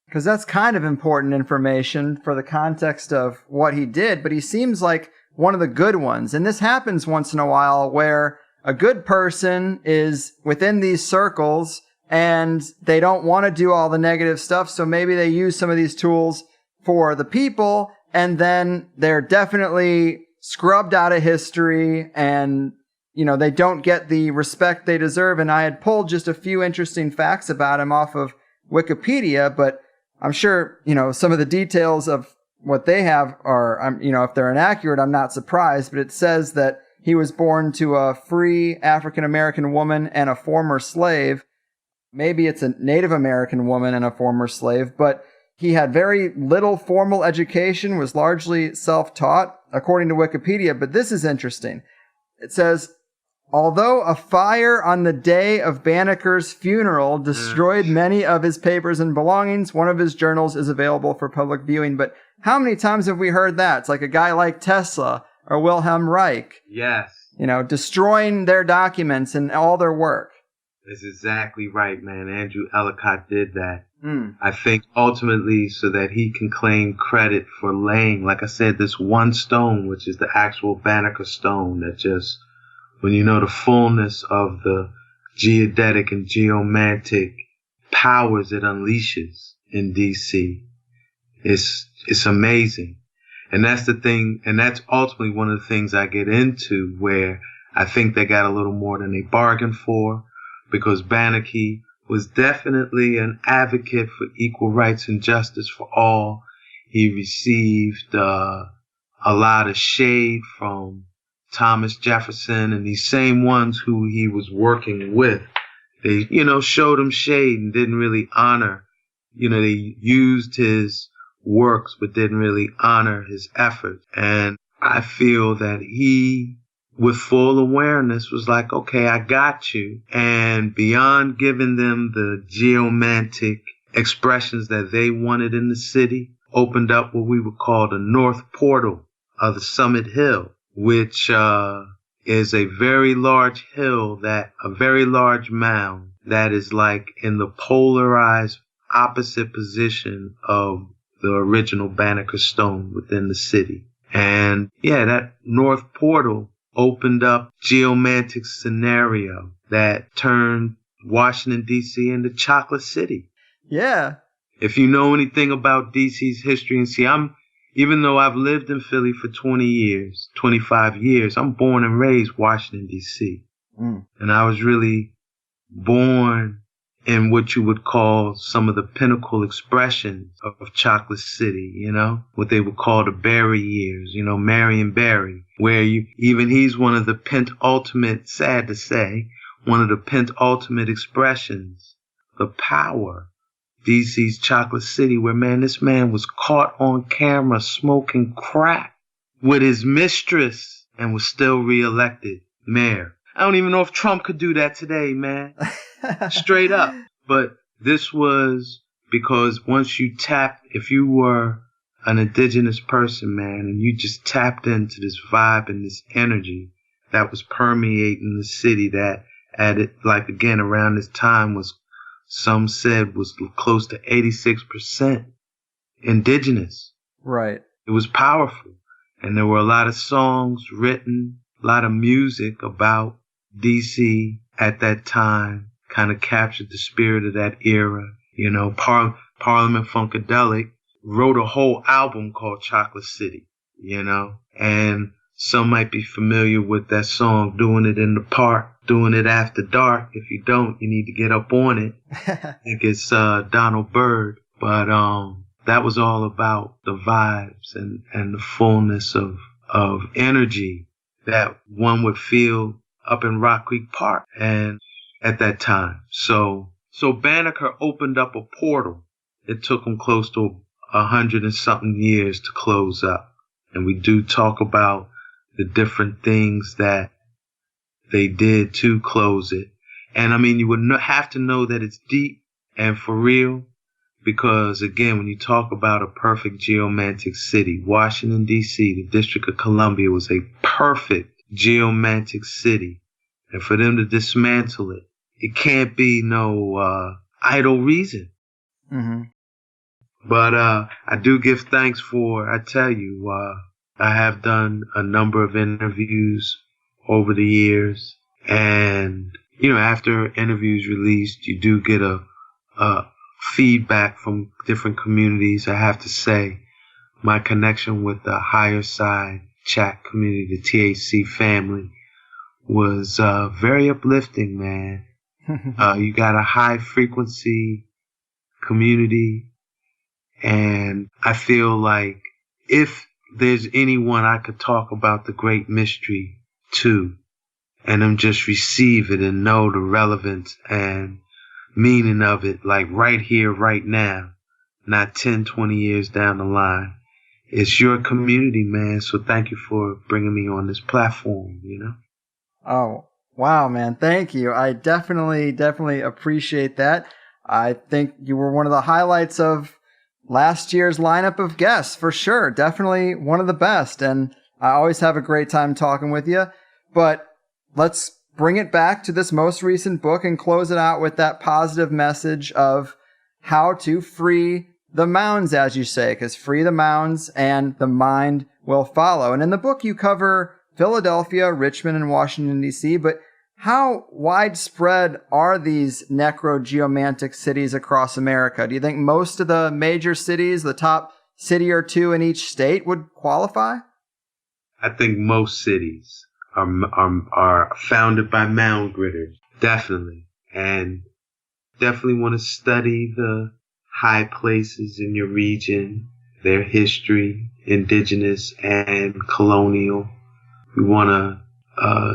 C: Because that's kind of important information for the context of what he did, but he seems like one of the good ones. And this happens once in a while where a good person is within these circles and they don't want to do all the negative stuff. So maybe they use some of these tools for the people, and then they're definitely scrubbed out of history and, they don't get the respect they deserve. And I had pulled just a few interesting facts about him off of Wikipedia, but I'm sure, some of the details of what they have are, if they're inaccurate, I'm not surprised, but it says that he was born to a free African-American woman and a former slave. Maybe it's a Native American woman and a former slave, but he had very little formal education, was largely self-taught, according to Wikipedia. But this is interesting. It says, although a fire on the day of Banneker's funeral destroyed many of his papers and belongings, one of his journals is available for public viewing. But how many times have we heard that? It's like a guy like Tesla or Wilhelm Reich.
D: Yes.
C: Destroying their documents and all their work.
D: That's exactly right, man. Andrew Ellicott did that. I think ultimately so that he can claim credit for laying, like I said, this one stone, which is the actual Banneker stone that just, when the fullness of the geodetic and geomantic powers it unleashes in D.C., it's amazing. And that's the thing, and that's ultimately one of the things I get into where I think they got a little more than they bargained for, because Banneker was definitely an advocate for equal rights and justice for all. He received a lot of shade from Thomas Jefferson and these same ones who he was working with. They, showed him shade and didn't really honor, they used his works but didn't really honor his efforts. And I feel that he, with full awareness, was like, okay, I got you. And beyond giving them the geomantic expressions that they wanted in the city, opened up what we would call the North Portal of the Summit Hill, which is a very large hill, a very large mound that is like in the polarized opposite position of the original Banneker stone within the city. And yeah, that North Portal opened up geomantic scenario that turned Washington, D.C. into Chocolate City.
C: Yeah.
D: If you know anything about D.C.'s history, and see, even though I've lived in Philly for 25 years, I'm born and raised Washington, D.C. And I was really born in what you would call some of the pinnacle expressions of Chocolate City, what they would call the Barry years, Marion Barry, where he's one of the penultimate, sad to say, one of the penultimate expressions, the power, DC's Chocolate City, where, man, this man was caught on camera smoking crack with his mistress and was still reelected mayor. I don't even know if Trump could do that today, man. Straight up. But this was because once you if you were an indigenous person, man, and you just tapped into this vibe and this energy that was permeating the city, that at it, like again, around this time was, some said was close to 86% indigenous.
C: Right.
D: It was powerful. And there were a lot of songs written, a lot of music about DC at that time, kind of captured the spirit of that era. You know, Parliament Funkadelic wrote a whole album called Chocolate City, you know, and some might be familiar with that song, Doing It in the Park, Doing It After Dark. If you don't, you need to get up on it. I think it's Donald Byrd. But that was all about the vibes and the fullness of energy that one would feel up in Rock Creek Park and at that time. So Banneker opened up a portal. It took him close to 100 and something years to close up. And we do talk about the different things that they did to close it. And I mean, you would have to know that it's deep and for real, because again, when you talk about a perfect geomantic city, Washington, D.C., the District of Columbia was a perfect geomantic city. And for them to dismantle it, it can't be no idle reason.
C: Mm-hmm.
D: But I do give thanks for, I tell you, I have done a number of interviews over the years. And, you know, after interviews released, you do get a feedback from different communities. I have to say, my connection with the Higher Side chat community, the THC family, was very uplifting, man. You got a high frequency community, and I feel like if there's anyone I could talk about the great mystery to, and them just receive it and know the relevance and meaning of it, like right here, right now, not 10, 20 years down the line, it's your community, man. So thank you for bringing me on this platform, you know?
C: Oh, wow, man. Thank you. I definitely appreciate that. I think you were one of the highlights of last year's lineup of guests, for sure. Definitely one of the best. And I always have a great time talking with you. But let's bring it back to this most recent book and close it out with that positive message of how to free the mounds, as you say, because free the mounds and the mind will follow. And in the book, you cover Philadelphia, Richmond, and Washington, D.C., but how widespread are these necrogeomantic cities across America? Do you think most of the major cities, the top city or two in each state, would qualify?
D: I think most cities are founded by mound gritters, definitely. And definitely want to study the high places in your region, their history, indigenous and colonial. We want to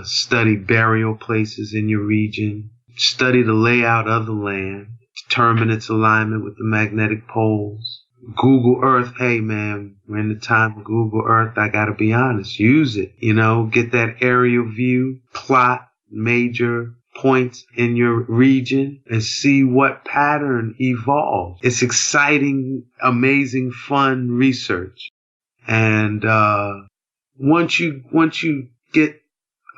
D: study burial places in your region, study the layout of the land, determine its alignment with the magnetic poles. Google Earth, hey man, we're in the time of Google Earth, I gotta be honest, use it, you know, get that aerial view, plot major points in your region and see what pattern evolves. It's exciting, amazing, fun research. And once you get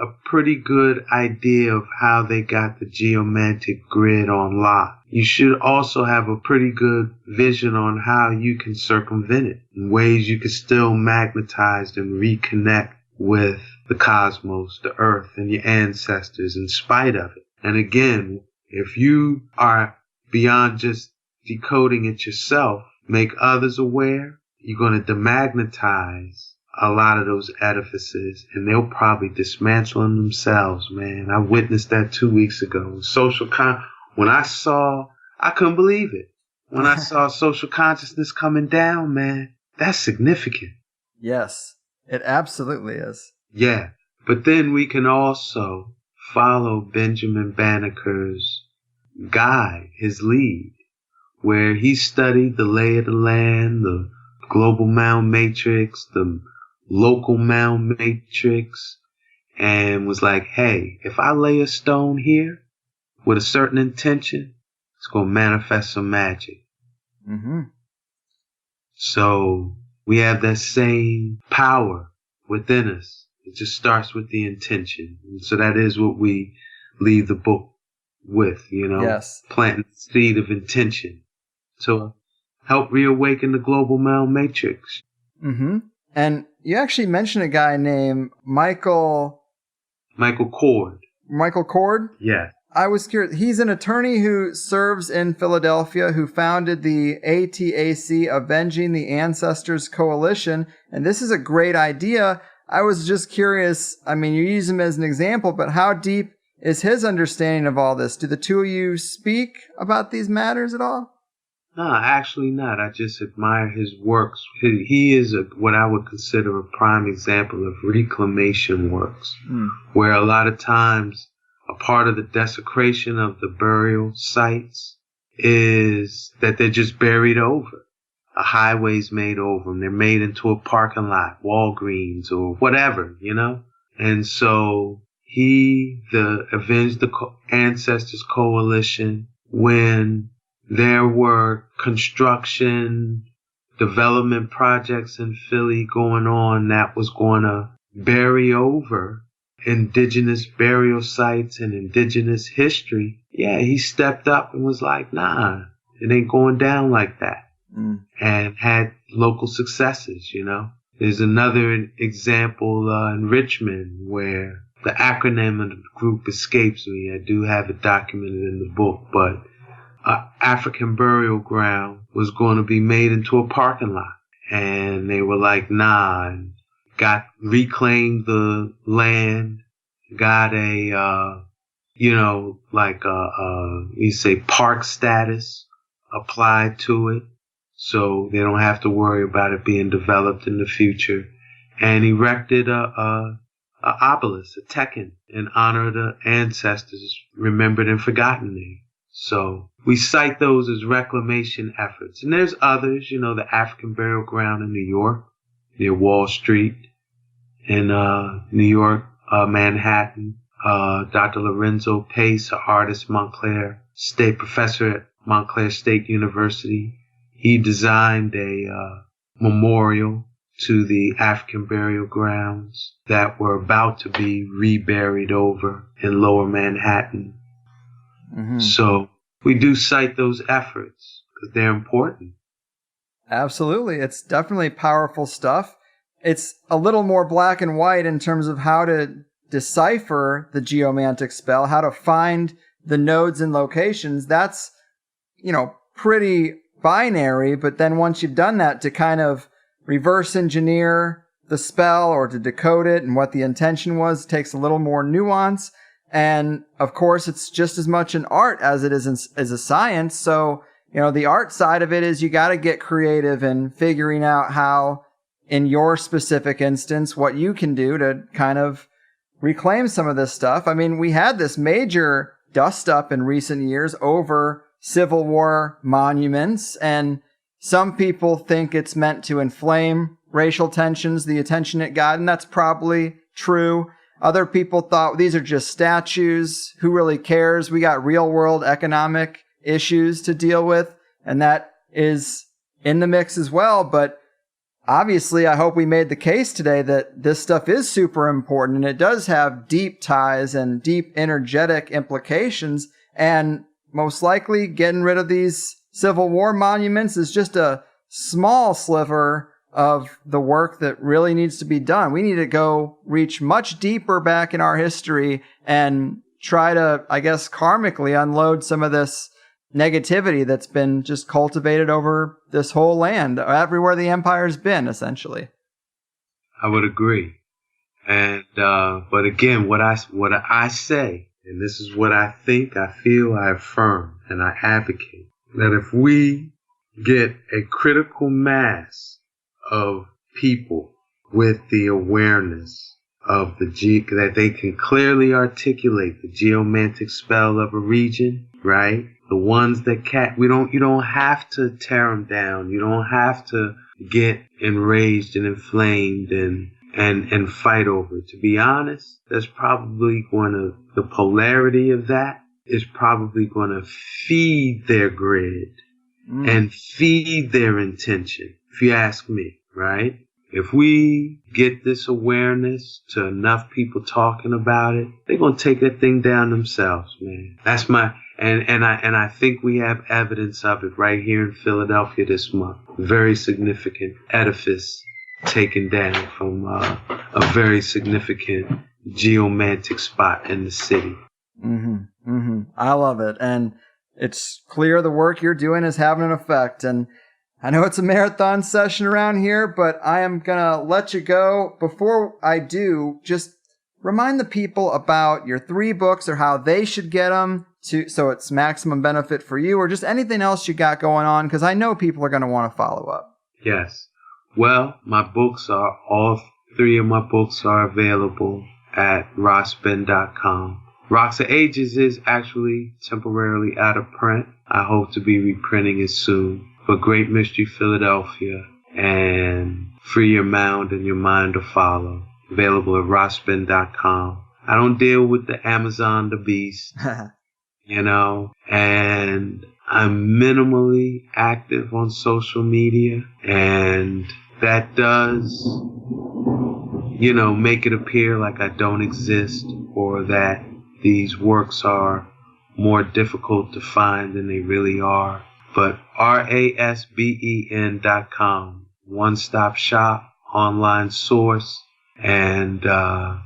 D: a pretty good idea of how they got the geomantic grid on lock, you should also have a pretty good vision on how you can circumvent it, in ways you can still magnetize and reconnect with the cosmos, the earth, and your ancestors in spite of it. And again, if you are beyond just decoding it yourself, make others aware, you're going to demagnetize a lot of those edifices, and they'll probably dismantle them themselves, man. I witnessed that 2 weeks ago. When I couldn't believe it. When I saw social consciousness coming down, man, that's significant.
C: Yes, it absolutely is.
D: Yeah, but then we can also follow Benjamin Banneker's guide, his lead, where he studied the lay of the land, the global mound matrix, the local mound matrix, and was like, hey, if I lay a stone here with a certain intention, it's going to manifest some magic.
C: Mm-hmm.
D: So we have that same power within us. It just starts with the intention. And so that is what we leave the book with, you know,
C: Yes.
D: planting the seed of intention to help reawaken the global Mound matrix.
C: Mm-hmm. And you actually mentioned a guy named Michael
D: Cord.
C: Michael Cord?
D: Yes.
C: I was curious. He's an attorney who serves in Philadelphia, who founded the ATAC, Avenging the Ancestors Coalition. And this is a great idea. I was just curious. I mean, you use him as an example, but how deep is his understanding of all this? Do the two of you speak about these matters at all?
D: No, actually not. I just admire his works. He is what I would consider a prime example of reclamation works, where a lot of times a part of the desecration of the burial sites is that they're just buried over. A highway's made over them. They're made into a parking lot, Walgreens or whatever, you know? And so the Avenge the Ancestors Coalition, when there were construction, development projects in Philly going on that was going to bury over indigenous burial sites and indigenous history, yeah, he stepped up and was like, nah, it ain't going down like that. And had local successes, you know. There's another example in Richmond where the acronym of the group escapes me. I do have it documented in the book, but African burial ground was going to be made into a parking lot. And they were like, nah, and reclaimed the land, got park status applied to it, so they don't have to worry about it being developed in the future, and erected a obelisk, a tekken, in honor of the ancestors remembered and forgotten there. So we cite those as reclamation efforts. And there's others, you know, the African burial ground in New York, near Wall Street, in New York, Manhattan. Dr. Lorenzo Pace, an artist, Montclair State professor at Montclair State University, he designed a memorial to the African burial grounds that were about to be reburied over in Lower Manhattan. Mm-hmm. So we do cite those efforts because they're important.
C: Absolutely. It's definitely powerful stuff. It's a little more black and white in terms of how to decipher the geomantic spell, how to find the nodes and locations. That's, you know, pretty binary, but then once you've done that, to kind of reverse engineer the spell or to decode it and what the intention was takes a little more nuance. And of course, it's just as much an art as it is as a science. So, you know, the art side of it is you got to get creative in figuring out how, in your specific instance, what you can do to kind of reclaim some of this stuff. I mean, we had this major dust up in recent years over Civil War monuments, and some people think it's meant to inflame racial tensions, the attention it got, and that's probably true. Other people thought these are just statues. Who really cares? We got real world economic issues to deal with, and that is in the mix as well. But obviously, I hope we made the case today that this stuff is super important, and it does have deep ties and deep energetic implications. And most likely, getting rid of these Civil War monuments is just a small sliver of the work that really needs to be done. We need to go reach much deeper back in our history and try to, I guess, karmically unload some of this negativity that's been just cultivated over this whole land, everywhere the empire's been, essentially.
D: I would agree. And, but again, what I say, and this is what I think, I feel, I affirm, and I advocate, that if we get a critical mass of people with the awareness of that they can clearly articulate the geomantic spell of a region, right? The ones that you don't have to tear them down. You don't have to get enraged and inflamed and fight over it. To be honest, that's probably the polarity of that is probably going to feed their grid and feed their intention, if you ask me, right? If we get this awareness to enough people talking about it, they're going to take that thing down themselves, man. That's my, and I think we have evidence of it right here in Philadelphia this month. Very significant edifice taken down from a very significant geomantic spot in the city.
C: I love it. And it's clear the work you're doing is having an effect. And I know it's a marathon session around here, but I am going to let you go. Before I do, just remind the people about your 3 books or how they should get them so it's maximum benefit for you, or just anything else you got going on, because I know people are going to want to follow up.
D: Yes. Well, all 3 of my books are available at rossben.com. Rocks of Ages is actually temporarily out of print. I hope to be reprinting it soon. For Great Mystery Philadelphia and Free Your Mound and Your Mind to Follow. Available at rossben.com. I don't deal with the Amazon, the beast, and I'm minimally active on social media, and that does, make it appear like I don't exist or that these works are more difficult to find than they really are. But RASBEN.com, one-stop shop, online source. And I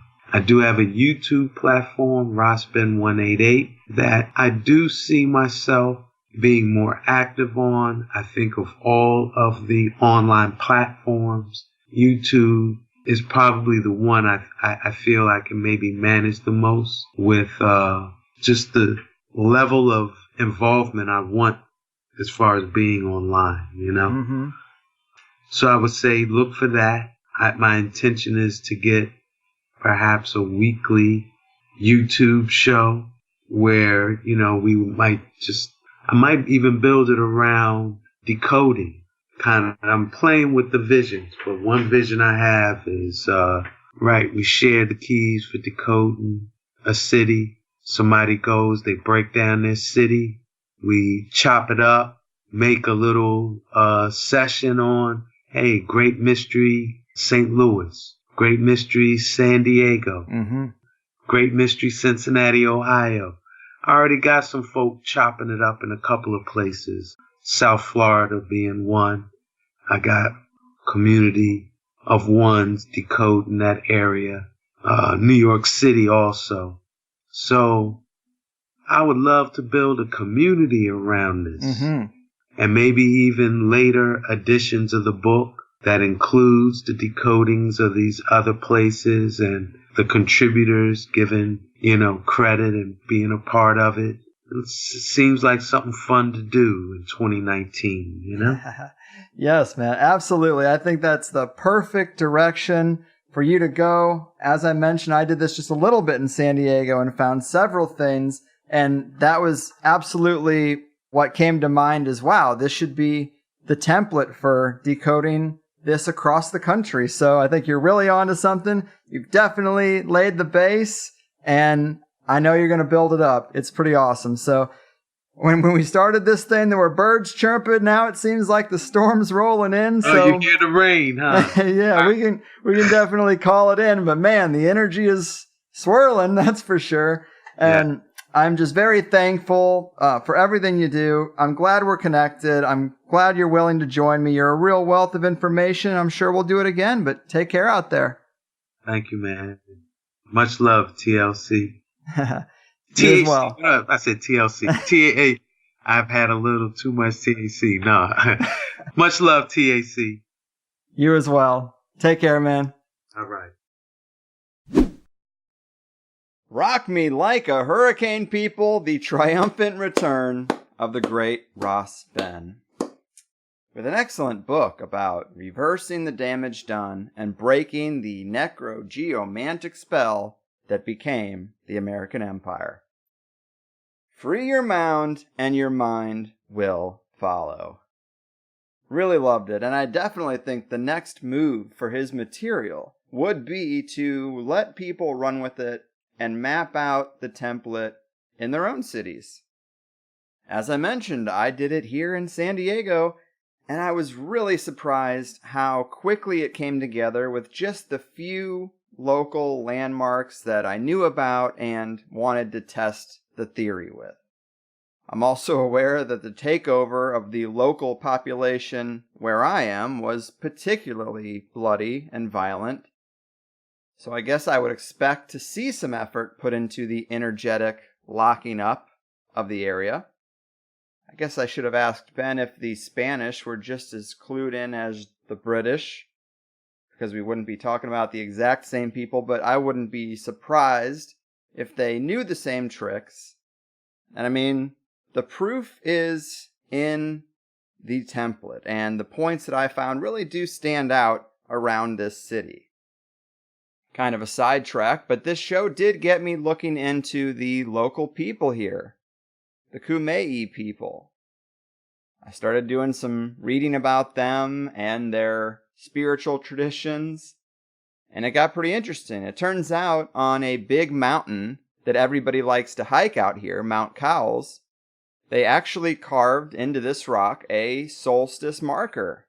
D: do have a YouTube platform, Rossben188, that I do see myself being more active on. I think of all of the online platforms, YouTube is probably the one I feel I can maybe manage the most with just the level of involvement I want as far as being online, So I would say look for that. My intention is to get perhaps a weekly YouTube show where, I might even build it around decoding. I'm playing with the visions, but one vision I have is, we share the keys for decoding a city. Somebody goes, they break down their city. We chop it up, make a little session on, hey, Great Mystery St. Louis, Great Mystery San Diego, Great Mystery Cincinnati, Ohio. I already got some folk chopping it up in a couple of places, South Florida being one. I got community of ones decoding that area, New York City also. So I would love to build a community around this, and maybe even later editions of the book that includes the decodings of these other places and the contributors given, credit and being a part of it. It seems like something fun to do in 2019,
C: Yes, man, absolutely. I think that's the perfect direction for you to go. As I mentioned, I did this just a little bit in San Diego and found several things. And that was absolutely what came to mind as, wow, this should be the template for decoding this across the country. So I think you're really onto something. You've definitely laid the base, and I know you're going to build it up. It's pretty awesome. So when we started this thing, there were birds chirping. Now it seems like the storm's rolling in. So
D: you hear the rain, huh?
C: Yeah, we can definitely call it in. But man, the energy is swirling, that's for sure. And I'm just very thankful for everything you do. I'm glad we're connected. I'm glad you're willing to join me. You're a real wealth of information. I'm sure we'll do it again, but take care out there.
D: Thank you, man. Much love, TLC.
C: You as well.
D: I said TLC. TAA. I've had a little too much TAC. No. Much love, TAC.
C: You as well. Take care, man.
D: All right.
C: Rock me like a hurricane, people. The triumphant return of the great Ross Ben. With an excellent book about reversing the damage done and breaking the necrogeomantic spell that became the American Empire. Free your mound and your mind will follow. Really loved it, and I definitely think the next move for his material would be to let people run with it and map out the template in their own cities. As I mentioned, I did it here in San Diego, And I was really surprised how quickly it came together with just the few local landmarks that I knew about and wanted to test the theory with. I'm also aware that the takeover of the local population where I am was particularly bloody and violent. So I guess I would expect to see some effort put into the energetic locking up of the area. I guess I should have asked Ben if the Spanish were just as clued in as the British, because we wouldn't be talking about the exact same people, but I wouldn't be surprised if they knew the same tricks. And I mean, the proof is in the template, and the points that I found really do stand out around this city. Kind of a sidetrack, but this show did get me looking into the local people here, the Kume'i people. I started doing some reading about them and their spiritual traditions, and it got pretty interesting. It turns out on a big mountain that everybody likes to hike out here, Mount Cowles, they actually carved into this rock a solstice marker.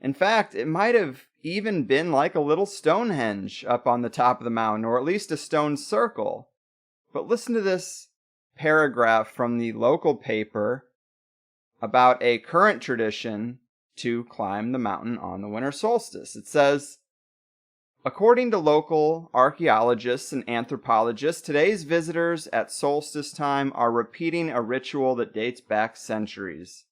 C: In fact, it might have even been like a little Stonehenge up on the top of the mountain, or at least a stone circle. But listen to this paragraph from the local paper about a current tradition to climb the mountain on the winter solstice. It says, according to local archaeologists and anthropologists, today's visitors at solstice time are repeating a ritual that dates back centuries.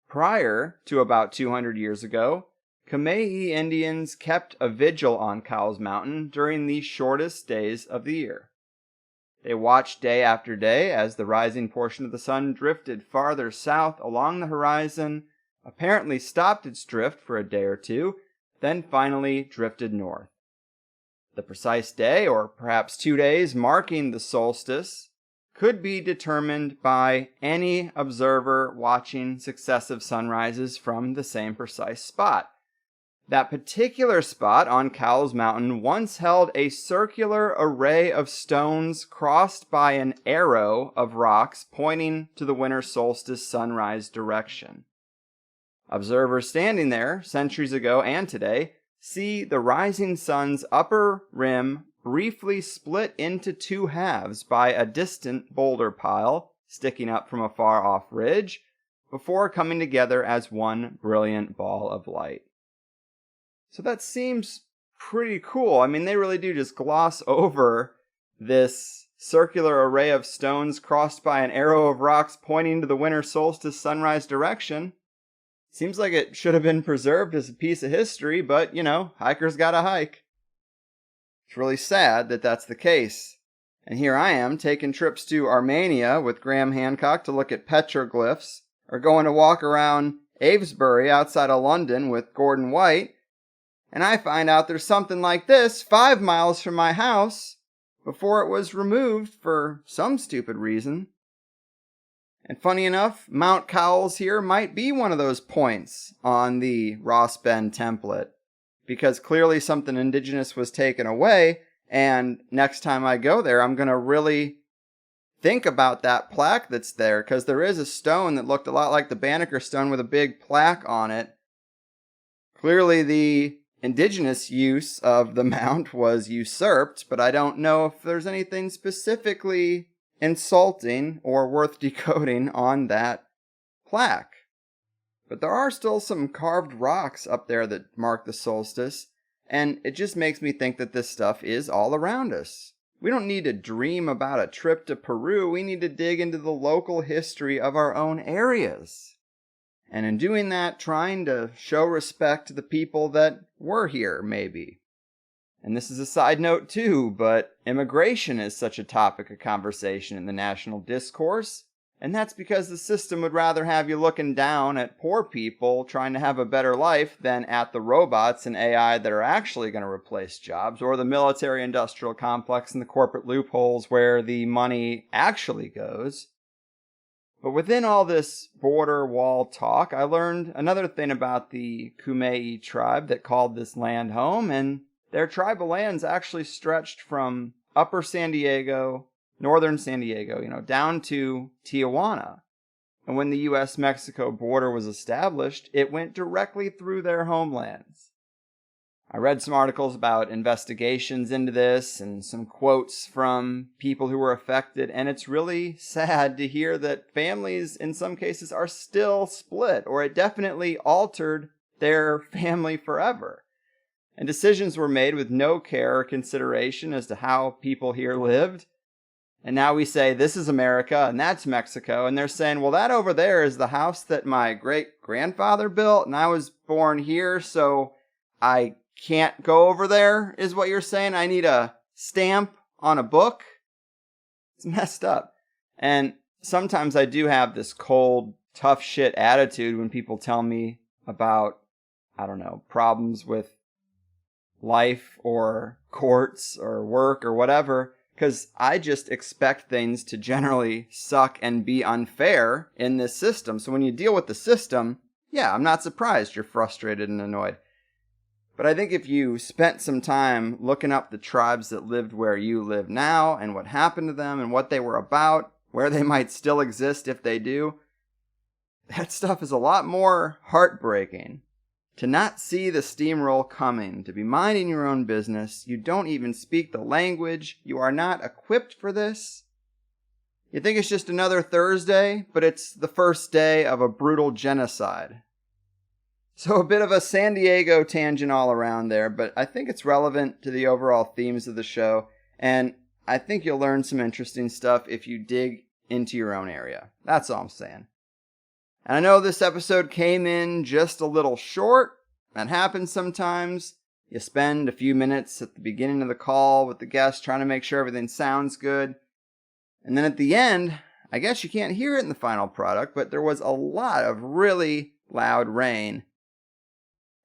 C: Prior to about 200 years ago, Kume'i Indians kept a vigil on Cowles Mountain during the shortest days of the year. They watched day after day as the rising portion of the sun drifted farther south along the horizon, apparently stopped its drift for a day or two, then finally drifted north. The precise day, or perhaps 2 days, marking the solstice could be determined by any observer watching successive sunrises from the same precise spot. That particular spot on Cowles Mountain once held a circular array of stones crossed by an arrow of rocks pointing to the winter solstice sunrise direction. Observers standing there, centuries ago and today, see the rising sun's upper rim briefly split into two halves by a distant boulder pile sticking up from a far-off ridge, before coming together as one brilliant ball of light. So that seems pretty cool. I mean, they really do just gloss over this circular array of stones crossed by an arrow of rocks pointing to the winter solstice sunrise direction. Seems like it should have been preserved as a piece of history, but, hikers gotta hike. It's really sad that that's the case. And here I am, taking trips to Armenia with Graham Hancock to look at petroglyphs, or going to walk around Avesbury outside of London with Gordon White, and I find out there's something like this 5 miles from my house before it was removed for some stupid reason. And funny enough, Mount Cowles here might be one of those points on the Ross Bend template, because clearly something indigenous was taken away, and next time I go there, I'm going to really think about that plaque that's there, because there is a stone that looked a lot like the Banneker stone with a big plaque on it. Clearly the indigenous use of the mount was usurped, but I don't know if there's anything specifically insulting or worth decoding on that plaque. But there are still some carved rocks up there that mark the solstice, and it just makes me think that this stuff is all around us. We don't need to dream about a trip to Peru, we need to dig into the local history of our own areas. And in doing that, trying to show respect to the people that were here, maybe. And this is a side note too, but immigration is such a topic of conversation in the national discourse, and that's because the system would rather have you looking down at poor people trying to have a better life than at the robots and AI that are actually going to replace jobs, or the military-industrial complex and the corporate loopholes where the money actually goes. But within all this border wall talk, I learned another thing about the Kume'i tribe that called this land home, and their tribal lands actually stretched from upper San Diego, northern San Diego, down to Tijuana, And when the U.S.-Mexico border was established, it went directly through their homelands. I read some articles about investigations into this and some quotes from people who were affected, and it's really sad to hear that families in some cases are still split, or it definitely altered their family forever. And decisions were made with no care or consideration as to how people here lived. And now we say, this is America and that's Mexico. And they're saying, well, that over there is the house that my great-grandfather built, and I was born here, so I can't go over there, is what you're saying? I need a stamp on a book? It's messed up. And sometimes I do have this cold, tough shit attitude when people tell me about, I don't know, problems with life or courts or work or whatever, because I just expect things to generally suck and be unfair in this system. So when you deal with the system, yeah, I'm not surprised you're frustrated and annoyed. But I think if you spent some time looking up the tribes that lived where you live now and what happened to them and what they were about, where they might still exist if they do, that stuff is a lot more heartbreaking. To not see the steamroll coming, to be minding your own business, you don't even speak the language, you are not equipped for this. You think it's just another Thursday, but it's the first day of a brutal genocide. So a bit of a San Diego tangent all around there, but I think it's relevant to the overall themes of the show, and I think you'll learn some interesting stuff if you dig into your own area. That's all I'm saying. And I know this episode came in just a little short. That happens sometimes. You spend a few minutes at the beginning of the call with the guest trying to make sure everything sounds good. And then at the end, I guess you can't hear it in the final product, but there was a lot of really loud rain.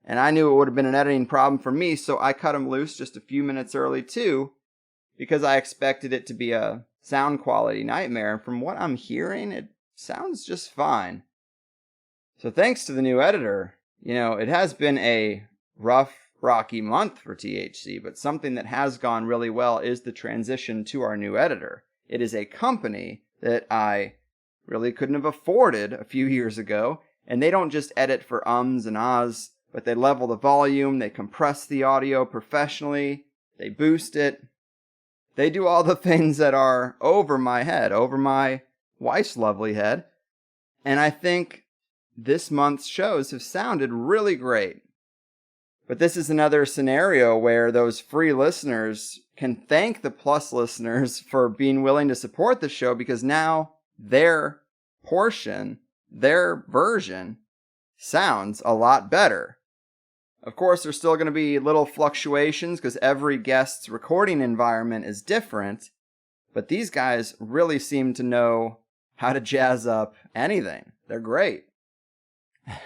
C: And I knew it would have been an editing problem for me, so I cut them loose just a few minutes early too, because I expected it to be a sound quality nightmare. And from what I'm hearing, it sounds just fine. So thanks to the new editor, it has been a rough, rocky month for THC, but something that has gone really well is the transition to our new editor. It is a company that I really couldn't have afforded a few years ago, and they don't just edit for ums and ahs, but they level the volume, they compress the audio professionally, they boost it. They do all the things that are over my head, over my wife's lovely head, and I think this month's shows have sounded really great. But this is another scenario where those free listeners can thank the plus listeners for being willing to support the show, because now their portion, their version, sounds a lot better. Of course, there's still going to be little fluctuations because every guest's recording environment is different, but these guys really seem to know how to jazz up anything. They're great.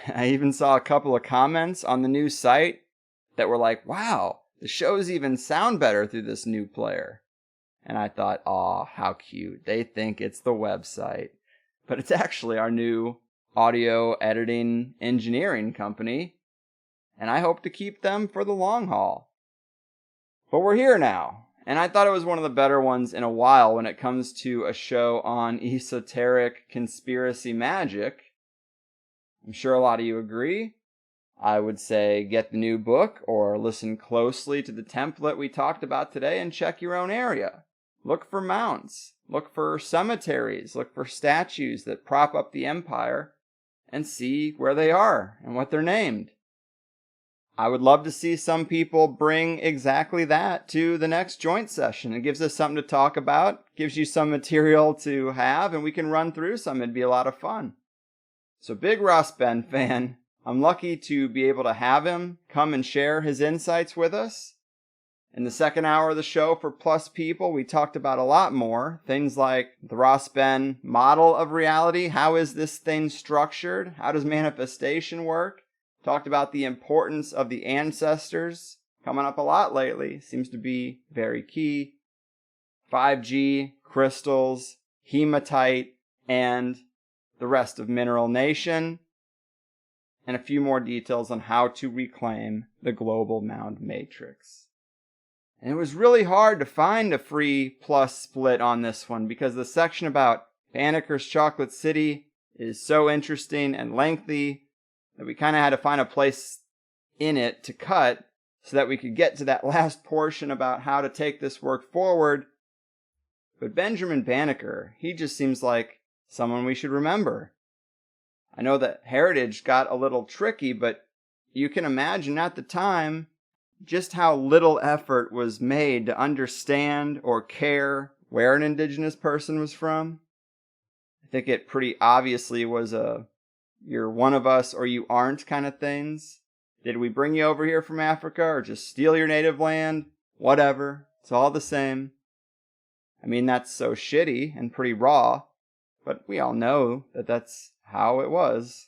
C: I even saw a couple of comments on the new site that were like, wow, the shows even sound better through this new player. And I thought, aw, how cute. They think it's the website. But it's actually our new audio editing engineering company. And I hope to keep them for the long haul. But we're here now. And I thought it was one of the better ones in a while when it comes to a show on esoteric conspiracy magic. I'm sure a lot of you agree. I would say get the new book or listen closely to the template we talked about today and check your own area. Look for mounds. Look for cemeteries. Look for statues that prop up the empire and see where they are and what they're named. I would love to see some people bring exactly that to the next joint session. It gives us something to talk about, gives you some material to have, and we can run through some. It'd be a lot of fun. So big Ross Ben fan. I'm lucky to be able to have him come and share his insights with us. In the second hour of the show for Plus People, we talked about a lot more. Things like the Ross Ben model of reality. How is this thing structured? How does manifestation work? Talked about the importance of the ancestors. Coming up a lot lately. Seems to be very key. 5G, crystals, hematite, and the rest of Mineral Nation. And a few more details on how to reclaim the global Mound matrix. And it was really hard to find a free plus split on this one because the section about Banneker's Chocolate City is so interesting and lengthy that we kind of had to find a place in it to cut so that we could get to that last portion about how to take this work forward. But Benjamin Banneker, he just seems like someone we should remember. I know that heritage got a little tricky, but you can imagine at the time just how little effort was made to understand or care where an indigenous person was from. I think it pretty obviously was a you're one of us or you aren't kind of things. Did we bring you over here from Africa or just steal your native land? Whatever. It's all the same. I mean, that's so shitty and pretty raw, but we all know that that's how it was.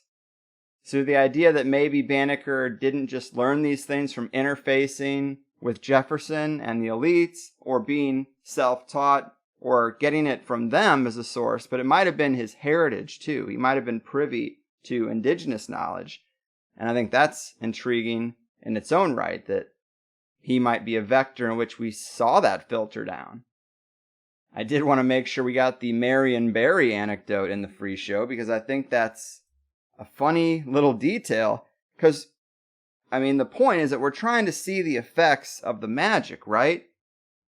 C: So the idea that maybe Banneker didn't just learn these things from interfacing with Jefferson and the elites or being self-taught or getting it from them as a source, but it might have been his heritage too. He might have been privy to indigenous knowledge. And I think that's intriguing in its own right, that he might be a vector in which we saw that filter down. I did want to make sure we got the Marion Barry anecdote in the free show because I think that's a funny little detail. Because, I mean, the point is that we're trying to see the effects of the magic, right?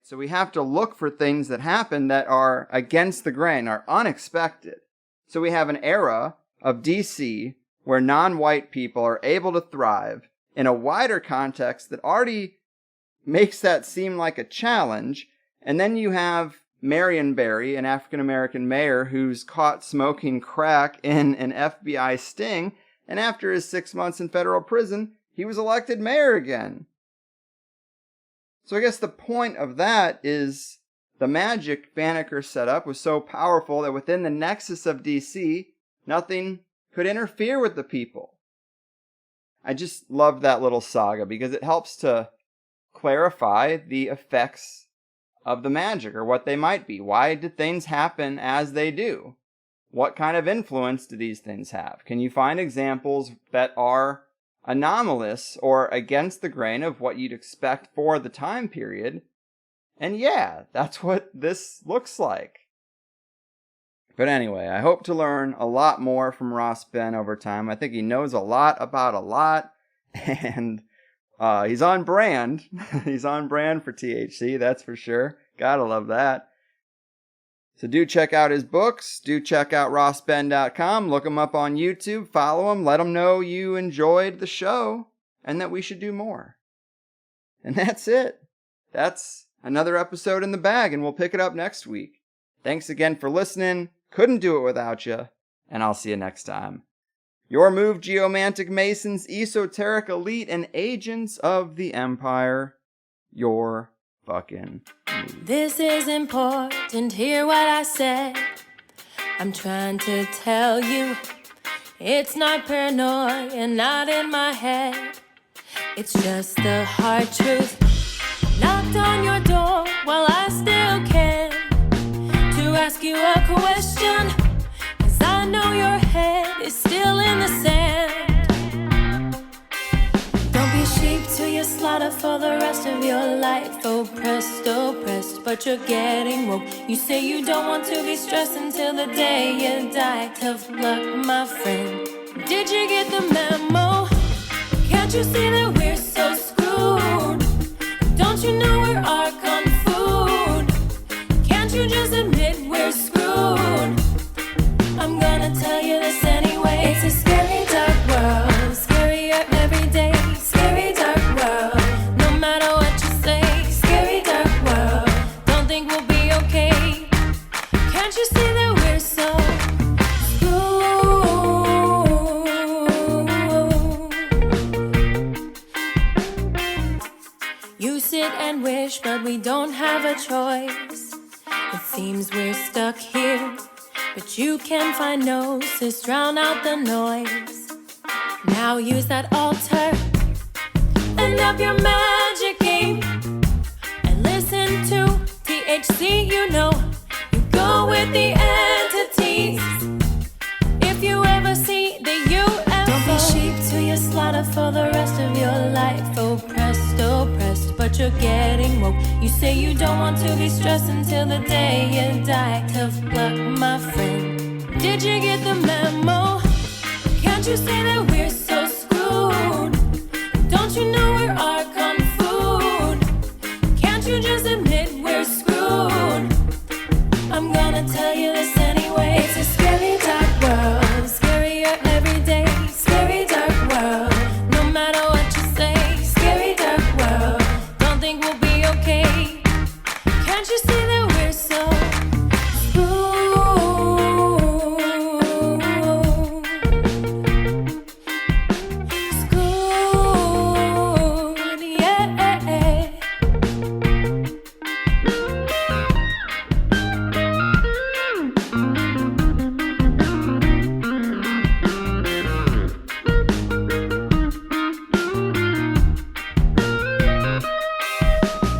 C: So we have to look for things that happen that are against the grain, are unexpected. So we have an era of DC where non-white people are able to thrive in a wider context that already makes that seem like a challenge. And then you have Marion Barry, an African-American mayor who's caught smoking crack in an FBI sting, and after his 6 months in federal prison, he was elected mayor again. So I guess the point of that is the magic Banneker set up was so powerful that within the nexus of DC, nothing could interfere with the people. I just love that little saga because it helps to clarify the effects of the magic or what they might be. Why did things happen as they do? What kind of influence do these things have? Can you find examples that are anomalous or against the grain of what you'd expect for the time period? And yeah, that's what this looks like. But anyway, I hope to learn a lot more from Ross Ben over time. I think he knows a lot about a lot, and he's on brand. He's on brand for THC, that's for sure. Gotta love that. So do check out his books. Do check out rossben.com. Look him up on YouTube. Follow him. Let him know you enjoyed the show and that we should do more. And that's it. That's another episode in the bag, and we'll pick it up next week. Thanks again for listening. Couldn't do it without you, and I'll see you next time. Your move, Geomantic Masons, Esoteric Elite, and Agents of the Empire. Your fucking move.
E: This is important, hear what I said. I'm trying to tell you, it's not paranoia and not in my head. It's just the hard truth. Knocked on your door while I still can to ask you a question, 'cause I know your head is still in the sand. Don't be sheep to your slaughter for the rest of your life. Oppressed, but you're getting woke. You say you don't want to be stressed until the day you die. Tough luck, my friend. Did you get the memo? Can't you see that we're so screwed? Don't you know we're our kung food? Can't you just admit we're screwed? I'm gonna tell you this anyway. It's a scary dark world, scarier every day. Scary dark world, no matter what you say. Scary dark world, don't think we'll be okay. Can't you see that we're so screwed? You sit and wish, but we don't have a choice. It seems we're stuck here, but you can find gnosis, drown out the noise. Now use that altar and up your magic game and listen to THC. You know you go with the entities. If you ever see the UFO, don't be sheep to your slaughter for the rest of your life. Oppressed, but you're getting woke. You say you don't want to be stressed until the day you die. Tough luck, my friend. Did you get the memo? Can't you say that we're so screwed? Don't you know we're our kung food? Can't you just admit we're screwed? I'm gonna tell you this anyway. It's a scary dark world, scarier every day. Scary dark world, no matter what you say. Scary dark world, don't think we'll be okay. Can't you see that we're so screwed? Screwed, yeah.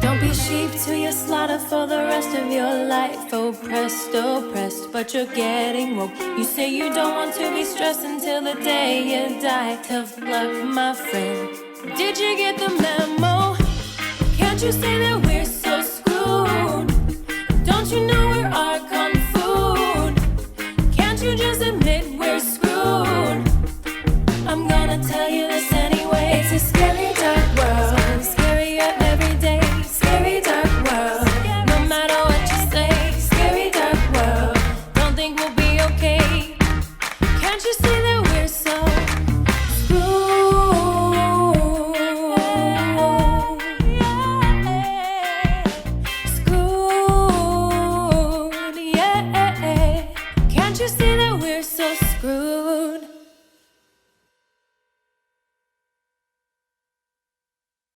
E: Don't be sheep to your slaughter for the rest of your life. Oh, presto, pressed, but you're getting woke. You say you don't want to be stressed until the day you die. Tough luck, my friend. Did you get the memo? Can't you say that we're